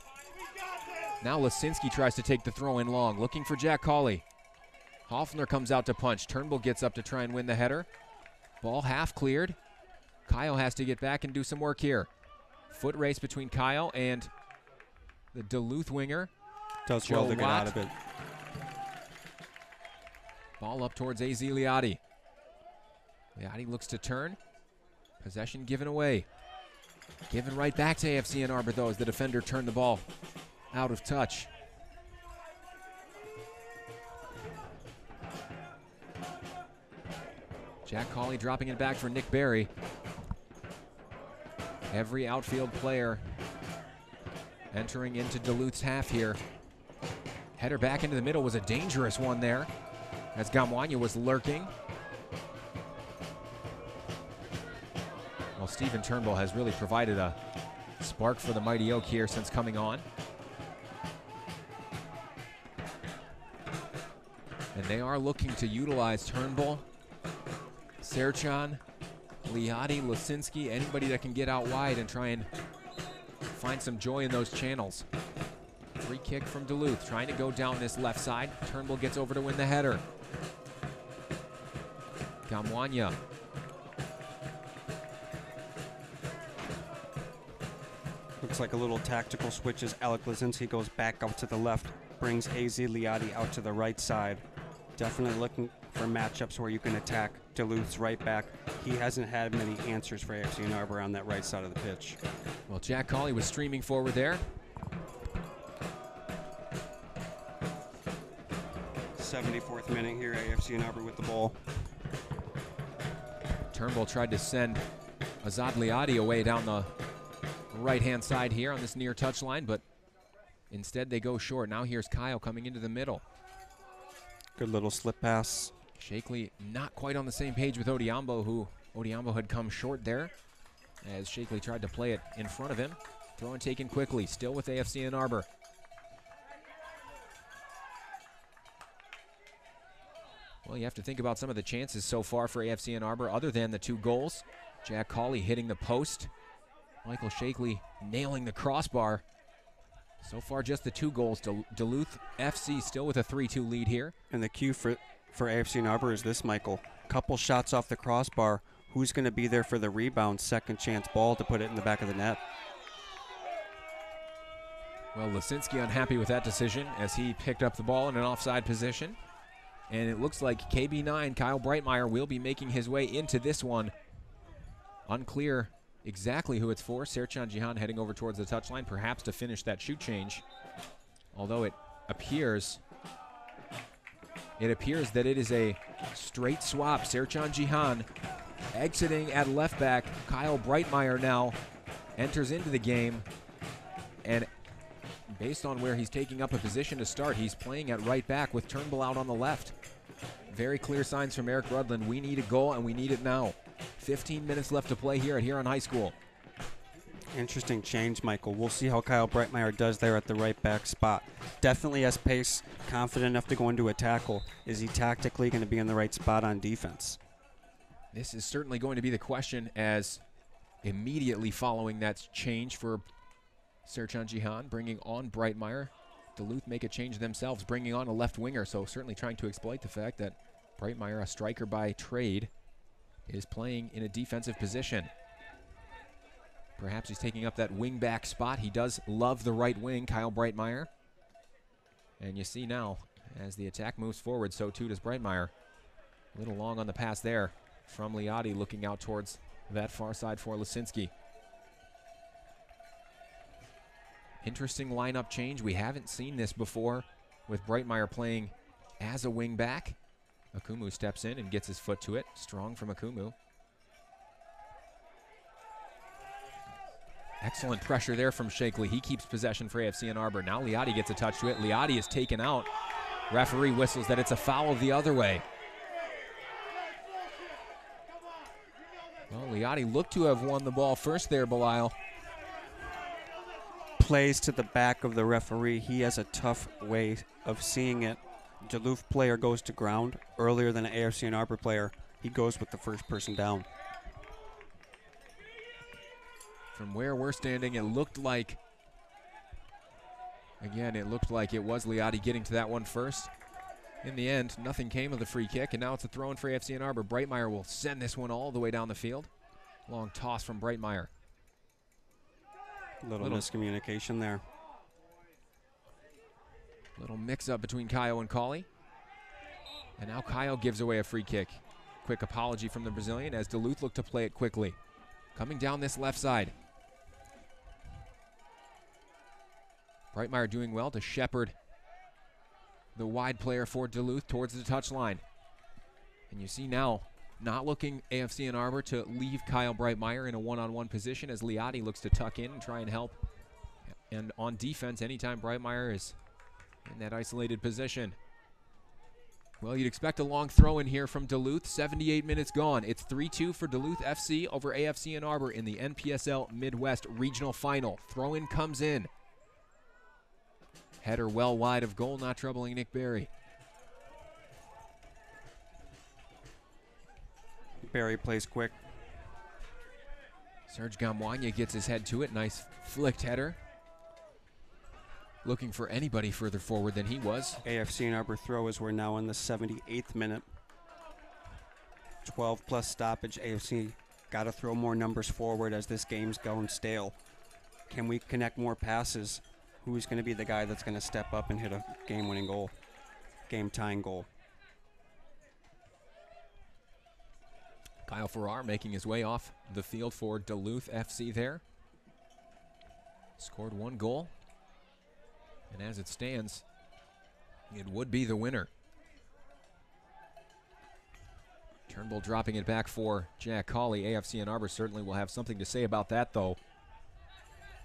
Now Lasinski tries to take the throw in long, looking for Jack Cawley. Hoffner comes out to punch. Turnbull gets up to try and win the header. Ball half cleared. Kyle has to get back and do some work here. Foot race between Kyle and the Duluth winger.
Does well to get out of it.
Ball up towards AZ Liati. Liati looks to turn. Possession given away. Given right back to AFC Ann Arbor, though, as the defender turned the ball out of touch. Jack Cawley dropping it back for Nick Berry. Every outfield player entering into Duluth's half here. Header back into the middle was a dangerous one there, as Gamwanya was lurking. Well, Stephen Turnbull has really provided a spark for the Mighty Oak here since coming on. And they are looking to utilize Turnbull, Serchan, Liati, Lasinski, anybody that can get out wide and try and find some joy in those channels. Free kick from Duluth, trying to go down this left side. Turnbull gets over to win the header. Gamwanya.
Looks like a little tactical switch as Alec Lasinski goes back out to the left, brings AZ Liati out to the right side. Definitely looking for matchups where you can attack Duluth's right back. He hasn't had many answers for AFC Ann Arbor on that right side of the pitch.
Well, Jack Cawley was streaming forward there.
74th minute here, AFC Ann Arbor with the ball.
Turnbull tried to send Azad Liati away down the right-hand side here on this near touchline, but instead they go short. Now here's Kyle coming into the middle.
Good little slip pass.
Shakley not quite on the same page with Odiambo, who Odiambo had come short there as Shakley tried to play it in front of him. Throw and taken quickly, still with AFC Ann Arbor. Well, you have to think about some of the chances so far for AFC Ann Arbor other than the 2 goals. Jack Cawley hitting the post. Michael Shakley nailing the crossbar. So far, just the 2 goals. Duluth FC still with a 3-2 lead here.
And the cue for AFC Ann Arbor is this, Michael. Couple shots off the crossbar, Who's going to be there for the rebound, second chance ball to put it in the back of the net?
Well, Lisinski unhappy with that decision as he picked up the ball in an offside position. And it looks like KB9, Kyle Breitmeyer, will be making his way into this one. Unclear exactly who it's for. Serchan Jihan heading over towards the touchline, perhaps to finish that shoot change. Although it appears that it is a straight swap. Serchan Jihan exiting at left back. Kyle Breitmeyer now enters into the game. And based on where he's taking up a position to start, he's playing at right back with Turnbull out on the left. Very clear signs from Eric Rudland. We need a goal, and we need it now. 15 minutes left to play here at Huron High School.
Interesting change, Michael. We'll see how Kyle Breitmeyer does there at the right back spot. Definitely has pace, confident enough to go into a tackle. Is he tactically going to be in the right spot on defense?
This is certainly going to be the question, as immediately following that change for Serchan Jihan, bringing on Breitmeyer. Duluth make a change themselves, bringing on a left winger, so certainly trying to exploit the fact that Breitmeyer, a striker by trade, is playing in a defensive position. Perhaps he's taking up that wing back spot. He does love the right wing, Kyle Breitmeyer. And you see now, as the attack moves forward, so too does Breitmeyer. A little long on the pass there from Liotti, looking out towards that far side for Lisinski. Interesting lineup change. We haven't seen this before, with Breitmeyer playing as a wing back. Akumu steps in and gets his foot to it. Strong from Akumu. Excellent pressure there from Shakely. He keeps possession for AFC Ann Arbor. Now Liotti gets a touch to it. Liotti is taken out. Referee whistles that it's a foul the other way. Well, Liotti looked to have won the ball first there, Belial.
Plays to the back of the referee. He has a tough way of seeing it. Duluth player goes to ground earlier than an AFC Ann Arbor player. He goes with the first person down.
From where we're standing, it looked like, again, it looked like it was Liotti getting to that one first. In the end, nothing came of the free kick, and now it's a throw-in for AFC Ann Arbor. Breitmeyer will send this one all the way down the field. Long toss from Breitmeyer.
Little miscommunication there.
Little mix-up between Caio and Cauley. And now Caio gives away a free kick. Quick apology from the Brazilian as Duluth look to play it quickly. Coming down this left side. Breitmeyer doing well to shepherd the wide player for Duluth towards the touchline. And you see now, not looking AFC Ann Arbor to leave Kyle Breitmeyer in a one-on-one position as Liotti looks to tuck in and try and help. And on defense, anytime Breitmeyer is in that isolated position. Well, you'd expect a long throw in here from Duluth. 78 minutes gone. It's 3-2 for Duluth FC over AFC Ann Arbor in the NPSL Midwest Regional Final. Throw-in comes in. Header well wide of goal, not troubling Nick Berry.
Berry plays quick.
Serge Gamwanya gets his head to it. Nice flicked header. Looking for anybody further forward than he was.
AFC Ann Arbor throw as we're now in the 78th minute. 12 plus stoppage. AFC got to throw more numbers forward as this game's going stale. Can we connect more passes? Who's going to be the guy that's going to step up and hit a game-winning goal, game-tying goal?
Kyle Farrar making his way off the field for Duluth FC there. Scored one goal. And as it stands, it would be the winner. Turnbull dropping it back for Jack Cauley. AFC Ann Arbor certainly will have something to say about that, though.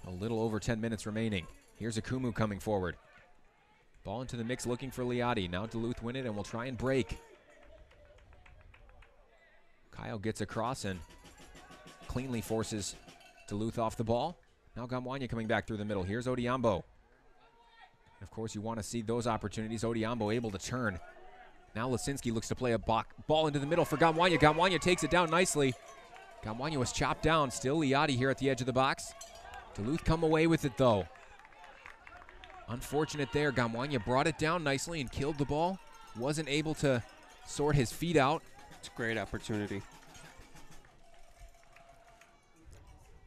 A little over 10 minutes remaining. Here's Akumu coming forward. Ball into the mix looking for Liotti. Now Duluth win it and will try and break. Kyle gets across and cleanly forces Duluth off the ball. Now Gamwanya coming back through the middle. Here's Odiambo. Of course, you want to see those opportunities. Odiambo able to turn. Now Lisinski looks to play a ball into the middle for Gamwanya. Gamwanya takes it down nicely. Gamwanya was chopped down. Still Liotti here at the edge of the box. Duluth come away with it, though. Unfortunate there. Gamwanya brought it down nicely and killed the ball. Wasn't able to sort his feet out.
It's a great opportunity.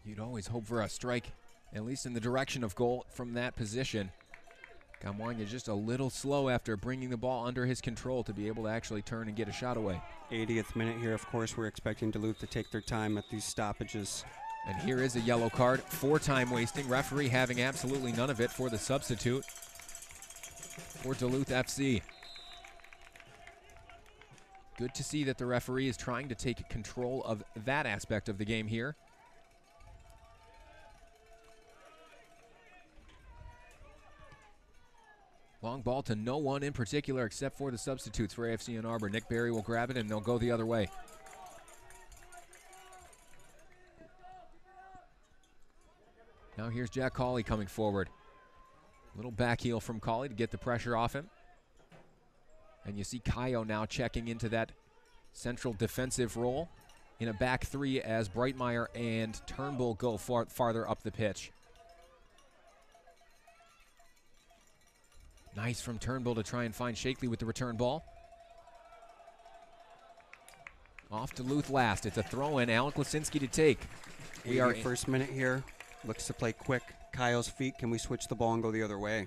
You'd always hope for a strike, at least in the direction of goal from that position. Gamwanya just a little slow after bringing the ball under his control to be able to actually turn and get a shot away.
80th minute here, of course, we're expecting Duluth to take their time at these stoppages.
And here is a yellow card for time wasting. Referee having absolutely none of it for the substitute for Duluth FC. Good to see that the referee is trying to take control of that aspect of the game here. Long ball to no one in particular except for the substitutes for AFC Ann Arbor. Nick Berry will grab it and they'll go the other way. Now here's Jack Cawley coming forward. Little back heel from Cawley to get the pressure off him. And you see Kayo now checking into that central defensive role in a back three as Breitmeyer and Turnbull go farther up the pitch. Nice from Turnbull to try and find Shakely with the return ball. Off Duluth last. It's a throw-in. Alec Lasinski to take.
We are first minute here. Looks to play quick. Kyle's feet. Can we switch the ball and go the other way?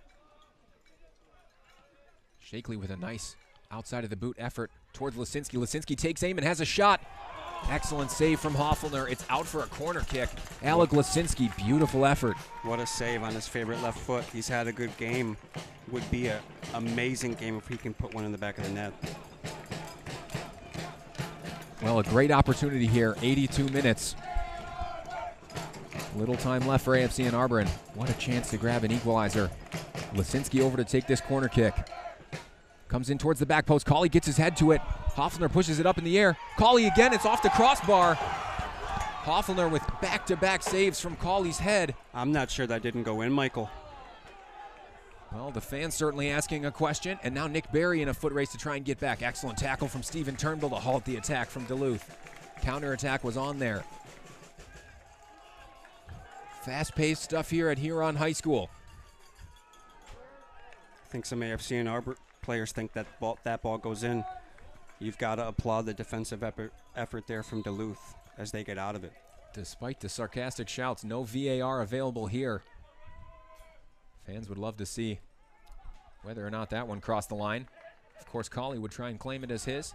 Shakely with a nice outside of the boot effort towards Lasinski. Lasinski takes aim and has a shot. Excellent save from Hoffelner. It's out for a corner kick. Alec Lasinski, beautiful effort.
What a save on his favorite left foot. He's had a good game. Would be an amazing game if he can put one in the back of the net.
Well, a great opportunity here. 82 minutes. Little time left for AFC Ann Arbor, and what a chance to grab an equalizer. Lasinski over to take this corner kick. Comes in towards the back post. Cawley gets his head to it. Hoffelner pushes it up in the air. Cawley again. It's off the crossbar. Hoffelner with back-to-back saves from Cawley's head.
I'm not sure that didn't go in, Michael.
Well, the fans certainly asking a question, and now Nick Berry in a foot race to try and get back. Excellent tackle from Stephen Turnbull to halt the attack from Duluth. Counterattack was on there. Fast-paced stuff here at Huron High School.
I think some AFC Ann Arbor players think that ball goes in. You've got to applaud the defensive effort there from Duluth as they get out of it.
Despite the sarcastic shouts, no VAR available here. Fans would love to see whether or not that one crossed the line. Of course, Cawley would try and claim it as his.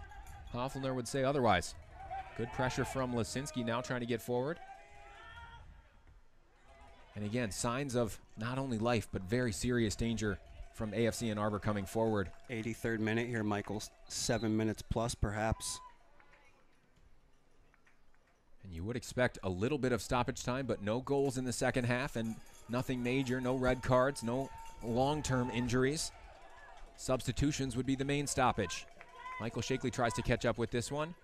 Hoffelner would say otherwise. Good pressure from Lasinski now trying to get forward. And again, signs of not only life, but very serious danger from AFC Ann Arbor coming forward.
83rd minute here, Michael. 7 minutes plus, perhaps.
And you would expect a little bit of stoppage time, but no goals in the second half and nothing major, no red cards, no long-term injuries. Substitutions would be the main stoppage. Michael Shakely tries to catch up with this one.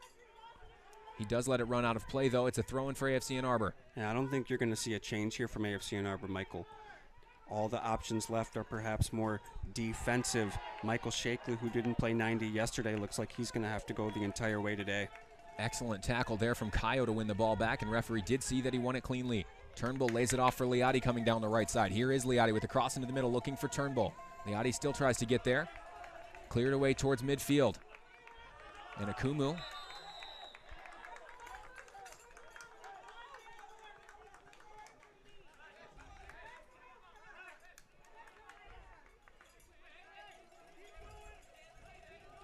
He does let it run out of play, though. It's a throw-in for AFC Ann Arbor.
Yeah, I don't think you're going to see a change here from AFC Ann Arbor, Michael. All the options left are perhaps more defensive. Michael Shakely, who didn't play 90 yesterday, looks like he's going to have to go the entire way today.
Excellent tackle there from Kayo to win the ball back, and referee did see that he won it cleanly. Turnbull lays it off for Liati coming down the right side. Here is Liati with the cross into the middle looking for Turnbull. Liati still tries to get there. Cleared away towards midfield. And Akumu.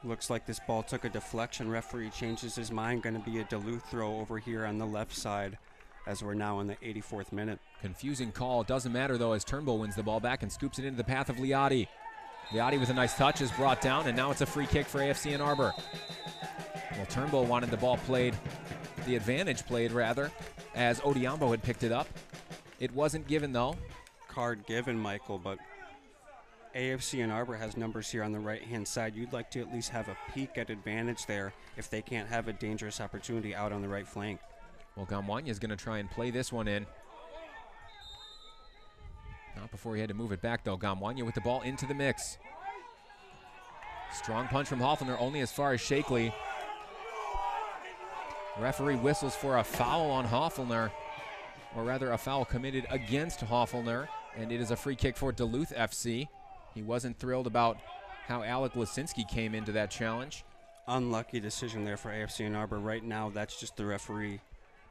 Looks like this ball took a deflection. Referee changes his mind. Going to be a Duluth throw over here on the left side as we're now in the 84th minute.
Confusing call. Doesn't matter, though, as Turnbull wins the ball back and scoops it into the path of Liati. Liati with a nice touch is brought down, and now it's a free kick for AFC Ann Arbor. Well, Turnbull wanted the ball played, the advantage played, rather, as Odiambo had picked it up. It wasn't given, though.
Card given, Michael, but AFC Ann Arbor has numbers here on the right-hand side. You'd like to at least have a peek at advantage there if they can't have a dangerous opportunity out on the right flank.
Well, Gamwanya is going to try and play this one in. Not before he had to move it back, though. Gamwanya with the ball into the mix. Strong punch from Hoffelner, only as far as Shakely. Referee whistles for a foul on Hoffelner, or rather a foul committed against Hoffelner, and it is a free kick for Duluth FC. He wasn't thrilled about how Alec Lasinski came into that challenge.
Unlucky decision there for AFC Ann Arbor. Right now, that's just the referee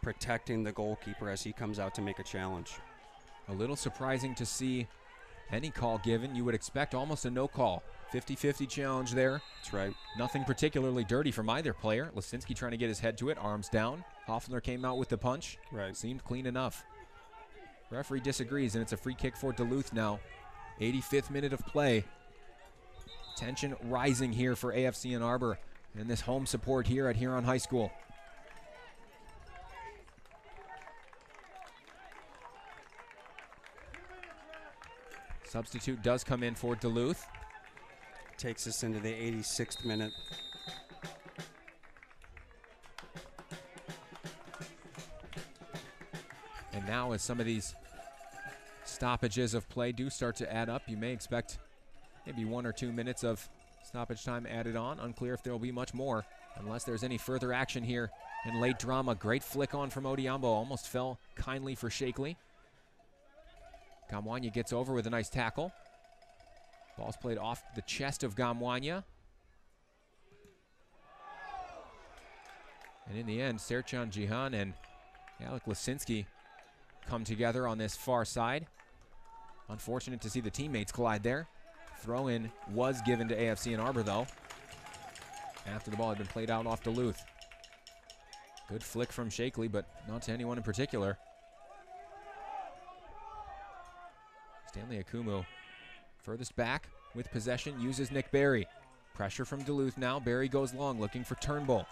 protecting the goalkeeper as he comes out to make a challenge.
A little surprising to see any call given. You would expect almost a no call. 50-50 challenge there.
That's right.
Nothing particularly dirty from either player. Lisinski trying to get his head to it, arms down. Hoffner came out with the punch.
Right.
Seemed clean enough. Referee disagrees, and it's a free kick for Duluth now. 85th minute of play. Tension rising here for AFC Ann Arbor and this home support here at Huron High School. Substitute does come in for Duluth.
Takes us into the 86th minute.
And now as some of these stoppages of play do start to add up, you may expect maybe 1 or 2 minutes of stoppage time added on. Unclear if there will be much more unless there's any further action here in late drama. Great flick on from Odiambo. Almost fell kindly for Shakely. Gamwanya gets over with a nice tackle. Ball's played off the chest of Gamwanya. And in the end, Serchan Jihan and Alec Lisinski come together on this far side. Unfortunate to see the teammates collide there. Throw-in was given to AFC Ann Arbor, though, after the ball had been played out off Duluth. Good flick from Shakely, but not to anyone in particular. Stanley Akumu furthest back with possession, uses Nick Berry. Pressure from Duluth now. Berry goes long, looking for Turnbull.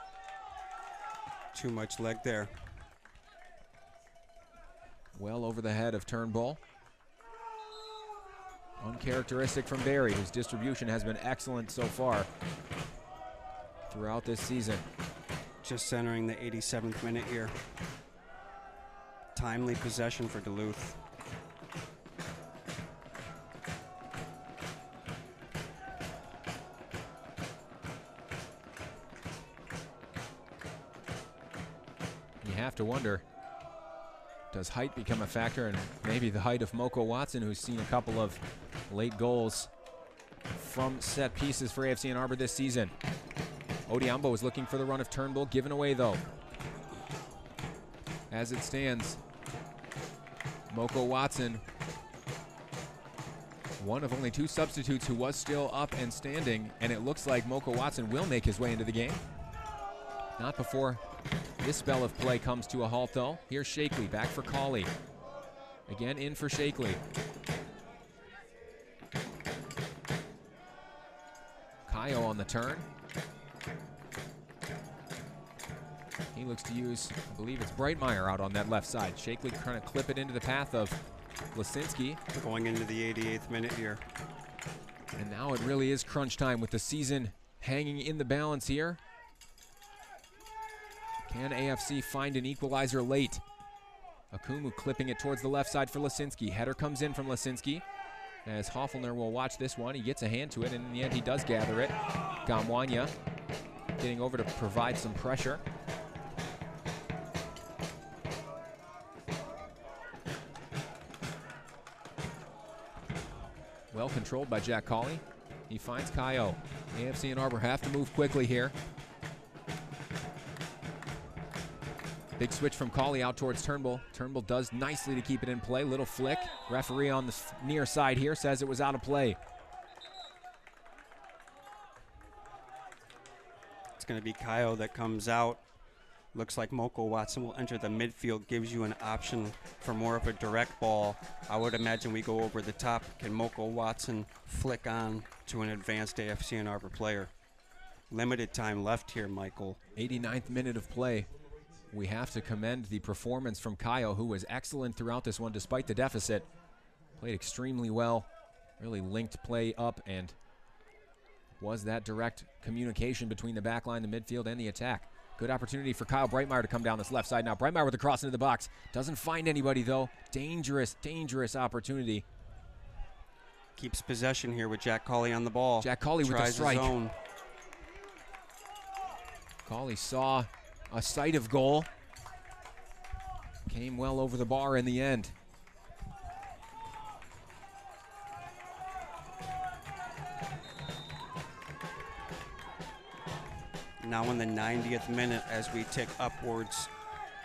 Too much leg there.
Well over the head of Turnbull. Uncharacteristic from Berry, whose distribution has been excellent so far throughout this season.
Just entering the 87th minute here. Timely possession for Duluth.
You have to wonder, does height become a factor? And maybe the height of Moko Watson, who's seen a couple of late goals from set pieces for AFC Ann Arbor this season. Odiambo is looking for the run of Turnbull, given away though. As it stands, Moko Watson, one of only 2 substitutes who was still up and standing, and it looks like Moko Watson will make his way into the game. Not before this spell of play comes to a halt, though. Here's Shakely, back for Cawley. Again, in for Shakely. Kayo on the turn. He looks to use, I believe it's Breitmeyer out on that left side. Shakely trying to clip it into the path of Lisinski.
Going into the 88th minute here.
And now it really is crunch time with the season hanging in the balance here. Can AFC find an equalizer late? Akumu clipping it towards the left side for Lisinski. Header comes in from Lisinski. As Hoffner will watch this one, he gets a hand to it, and in the end he does gather it. Gamwanya getting over to provide some pressure. Well controlled by Jack Cawley. He finds Kayo. AFC Ann Arbor have to move quickly here. Big switch from Cawley out towards Turnbull. Turnbull does nicely to keep it in play. Little flick. Referee on the near side here says it was out of play.
It's going to be Kayo that comes out. Looks like Moko Watson will enter the midfield, gives you an option for more of a direct ball. I would imagine we go over the top. Can Moko Watson flick on to an advanced AFC Ann Arbor player? Limited time left here, Michael.
89th minute of play. We have to commend the performance from Kayo, who was excellent throughout this one despite the deficit. Played extremely well, really linked play up, and was that direct communication between the back line, the midfield, and the attack. Good opportunity for Kyle Breitmeyer to come down this left side now. Breitmeyer with a cross into the box. Doesn't find anybody, though. Dangerous, dangerous opportunity.
Keeps possession here with Jack Cawley on the ball.
Jack Cawley with the strike.
His own.
Cawley saw a sight of goal. Came well over the bar in the end.
Now in the 90th minute as we tick upwards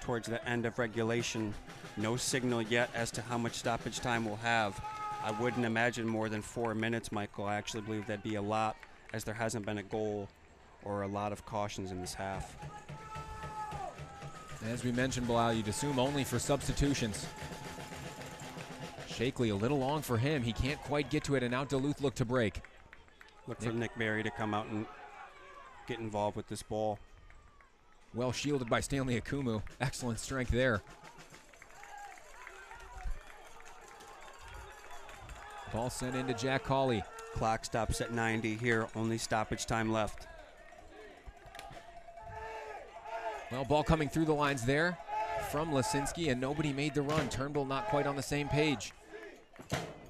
towards the end of regulation. No signal yet as to how much stoppage time we'll have. I wouldn't imagine more than 4 minutes, Michael. I actually believe that'd be a lot, as there hasn't been a goal or a lot of cautions in this half.
As we mentioned, Bilal, you'd assume only for substitutions. Shakely a little long for him. He can't quite get to it, and now Duluth look to break.
Look for Nick Berry to come out and get involved with this ball.
Well shielded by Stanley Akumu. Excellent strength there. Ball sent into Jack Cawley.
Clock stops at 90 here. Only stoppage time left.
Well, ball coming through the lines there from Lasinski, and nobody made the run. Turnbull not quite on the same page.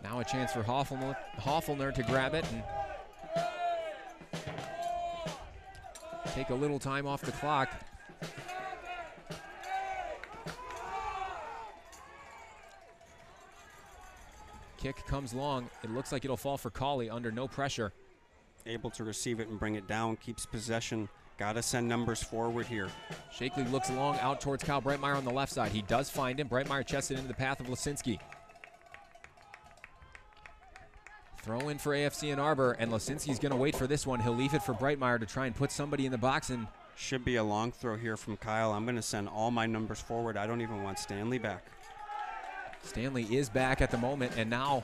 Now a chance for Hoffelner to grab it and take a little time off the clock. Kick comes long. It looks like it'll fall for Cawley under no pressure.
Able to receive it and bring it down, keeps possession. Got to send numbers forward here.
Shakely looks long out towards Kyle Breitmeyer on the left side. He does find him. Breitmeyer chests it into the path of Lasinski. Throw in for AFC Ann Arbor, and Lasinski's going to wait for this one. He'll leave it for Breitmeyer to try and put somebody in the box. And
should be a long throw here from Kyle. I'm going to send all my numbers forward. I don't even want Stanley back.
Stanley is back at the moment, and now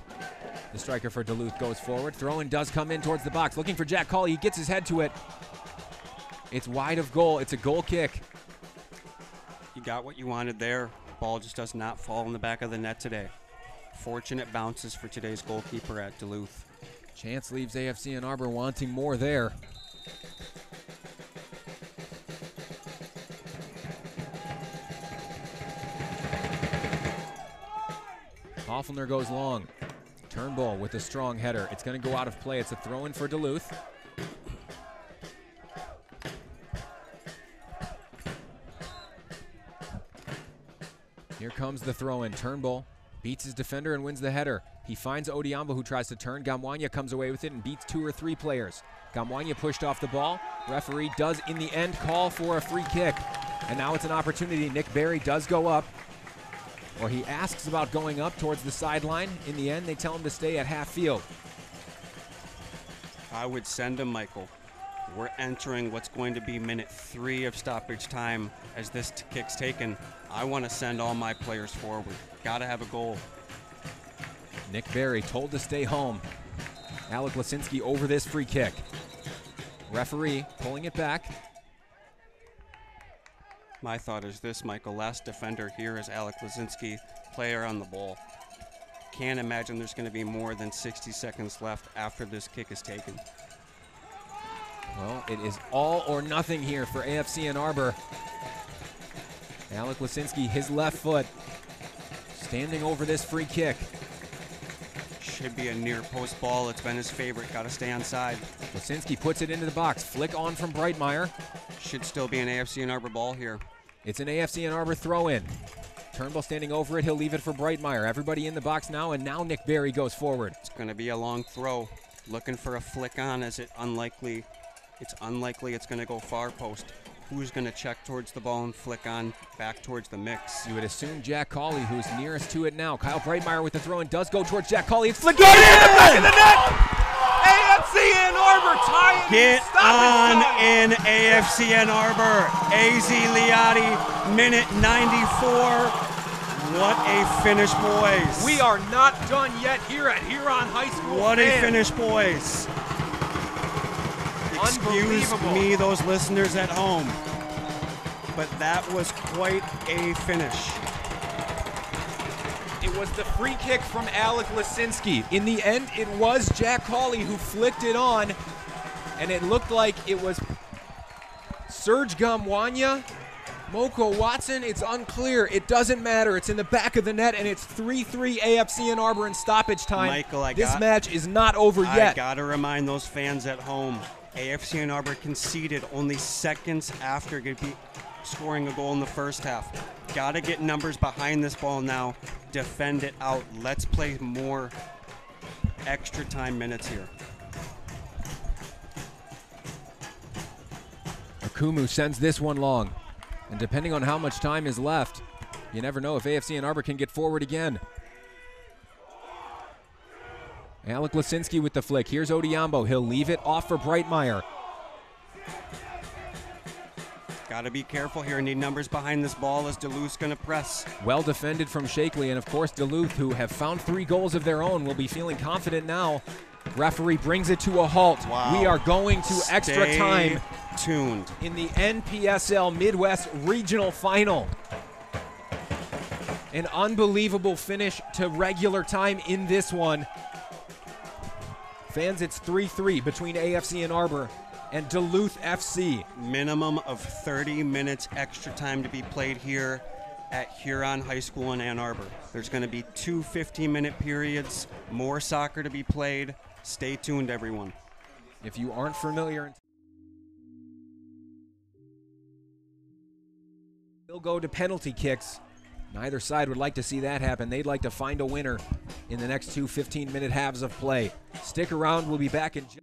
the striker for Duluth goes forward. Throw-in does come in towards the box, looking for Jack Cawley. He gets his head to it. It's wide of goal. It's a goal kick.
You got what you wanted there. Ball just does not fall in the back of the net today. Fortunate bounces for today's goalkeeper at Duluth.
Chance leaves AFC Ann Arbor wanting more there. Hoffelner goes long. Turnbull with a strong header. It's going to go out of play. It's a throw-in for Duluth. Here comes the throw-in. Turnbull beats his defender and wins the header. He finds Odiamba, who tries to turn. Gamwanya comes away with it and beats 2 or 3 players. Gamwanya pushed off the ball. Referee does, in the end, call for a free kick. And now it's an opportunity. Nick Berry does go up. Or he asks about going up towards the sideline. In the end, they tell him to stay at half field.
I would send him, Michael. We're entering what's going to be minute 3 of stoppage time as this kick's taken. I want to send all my players forward. Got to have a goal.
Nick Berry told to stay home. Alec Lasinski over this free kick. Referee pulling it back.
My thought is this, Michael. Last defender here is Alec Lasinski, player on the ball. Can't imagine there's going to be more than 60 seconds left after this kick is taken.
Well, it is all or nothing here for AFC Ann Arbor. Alec Lasinski, his left foot, standing over this free kick.
Should be a near post ball. It's been his favorite. Got to stay on side.
Lasinski puts it into the box. Flick on from Breitmeyer.
Should still be an AFC Ann Arbor ball here.
It's an AFC Ann Arbor throw-in. Turnbull standing over it. He'll leave it for Breitmeyer. Everybody in the box now, and now Nick Berry goes forward.
It's going to be a long throw. Looking for a flick on. It's unlikely it's going to go far post. Who's going to check towards the ball and flick on back towards the mix?
You would assume Jack Cawley, who's nearest to it now. Kyle Breitmeyer with the throw-in does go towards Jack Cawley. It's flicked in the back of the net!
AFC Ann Arbor tying.
Get on in AFC Ann Arbor. AZ Liati, minute 94. What a finish, boys.
We are not done yet here at Huron High School.
What a finish, boys. Excuse me, those listeners at home, but that was quite a finish.
It was the free kick from Alec Lasinski. In the end, it was Jack Cawley who flicked it on, and it looked like it was Serge Gamwanya, Moko Watson. It's unclear. It doesn't matter. It's in the back of the net, and it's 3-3 AFC Ann Arbor in stoppage time.
Michael,
this match is not over yet.
I got to remind those fans at home, AFC Ann Arbor conceded only seconds after scoring a goal in the first half. Got to get numbers behind this ball now. Defend it out. Let's play more extra time minutes here.
Akumu sends this one long. And depending on how much time is left, you never know if AFC Ann Arbor can get forward again. Alec Lasinski with the flick. Here's Odiambo. He'll leave it off for Breitmeyer.
Got to be careful here. Need numbers behind this ball as Duluth's going to press.
Well defended from Shakely, and of course Duluth, who have found 3 goals of their own, will be feeling confident now. Referee brings it to a halt.
Wow.
We are going to extra time
tuned
in the NPSL Midwest Regional Final. An unbelievable finish to regular time in this one. Fans, it's 3-3 between AFC Ann Arbor and Duluth FC.
Minimum of 30 minutes extra time to be played here at Huron High School in Ann Arbor. There's going to be 2 15-minute periods, more soccer to be played. Stay tuned, everyone.
If you aren't familiar, they'll go to penalty kicks. Neither side would like to see that happen. They'd like to find a winner in the next 2 15-minute halves of play. Stick around. We'll be back in just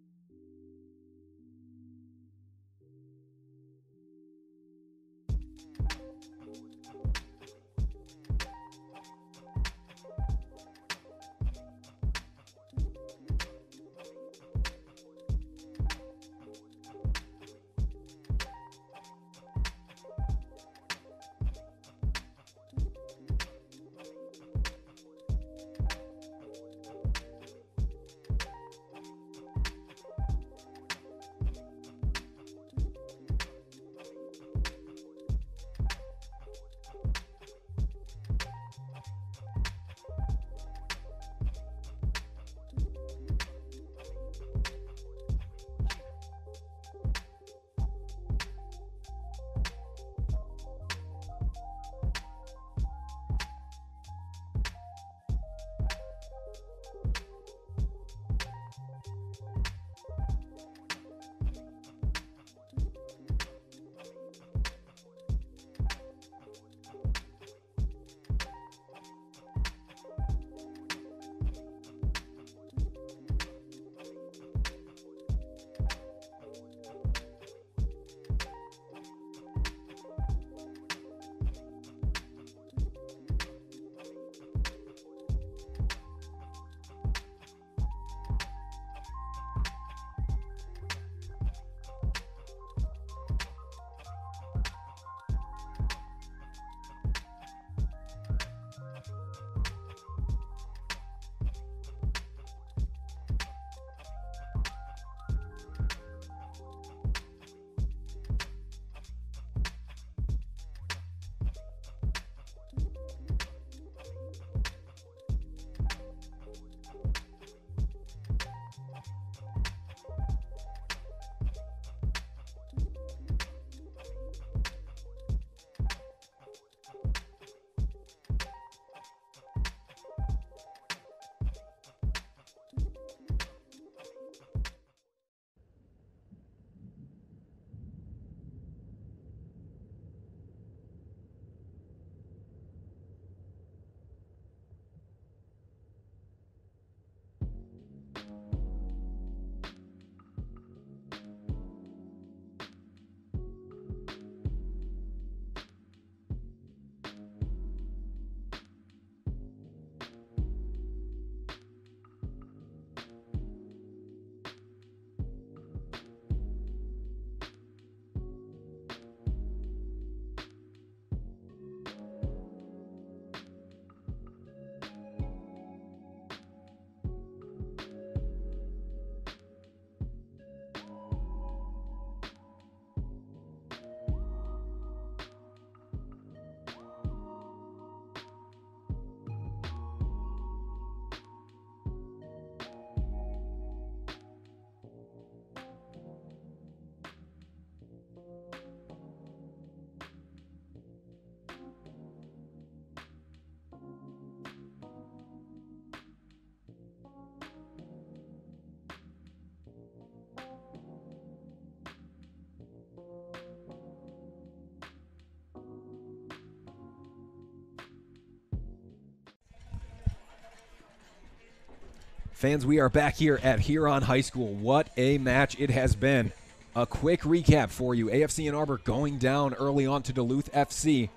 Fans, we are back here at Huron High School. What a match it has been. A quick recap for you. AFC Ann Arbor going down early on to Duluth FC.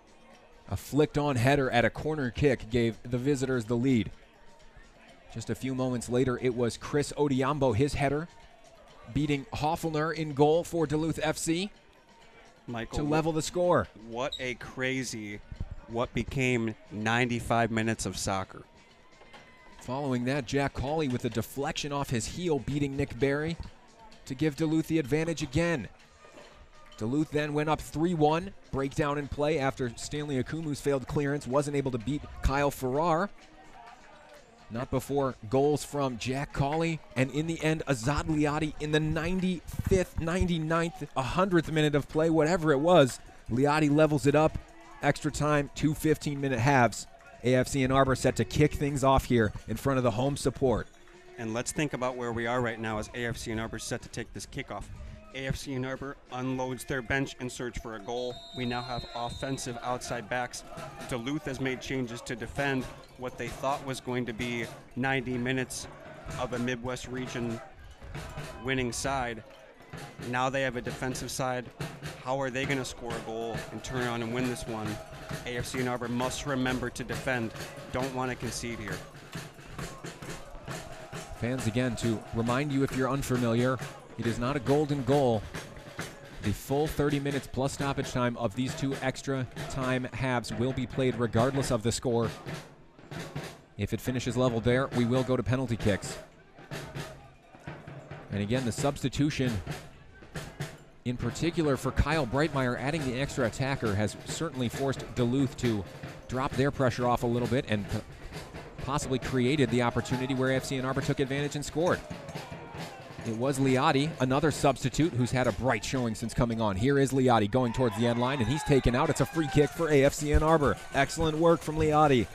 A flicked-on header at a corner kick gave the visitors the lead. Just a few moments later, it was Chris Odiambo, his header, beating Hofflner in goal for Duluth FC
Michael,
to level the score.
What a crazy, what became 95 minutes of soccer.
Following that, Jack Cawley with a deflection off his heel, beating Nick Barry to give Duluth the advantage again. Duluth then went up 3-1, breakdown in play after Stanley Akumu's failed clearance wasn't able to beat Kyle Farrar. Not before goals from Jack Cawley, and in the end, Azad Liati in the 95th, 99th, 100th minute of play, whatever it was. Liati levels it up. Extra time, 2 15-minute halves. AFC Ann Arbor set to kick things off here in front of the home support.
And let's think about where we are right now as AFC Ann Arbor set to take this kickoff. AFC Ann Arbor unloads their bench in search for a goal. We now have offensive outside backs. Duluth has made changes to defend what they thought was going to be 90 minutes of a Midwest region winning side. Now they have a defensive side. How are they going to score a goal and turn on and win this one? AFC Ann Arbor must remember to defend. Don't want to concede here.
Fans, again, to remind you if you're unfamiliar, it is not a golden goal. The full 30 minutes plus stoppage time of these two extra time halves will be played regardless of the score. If it finishes level there, we will go to penalty kicks. And again, the substitution, in particular for Kyle Breitmeyer, adding the extra attacker has certainly forced Duluth to drop their pressure off a little bit and possibly created the opportunity where AFC Ann Arbor took advantage and scored. It was Liati, another substitute who's had a bright showing since coming on. Here is Liati going towards the end line, and he's taken out. It's a free kick for AFC Ann Arbor. Excellent work from Liati.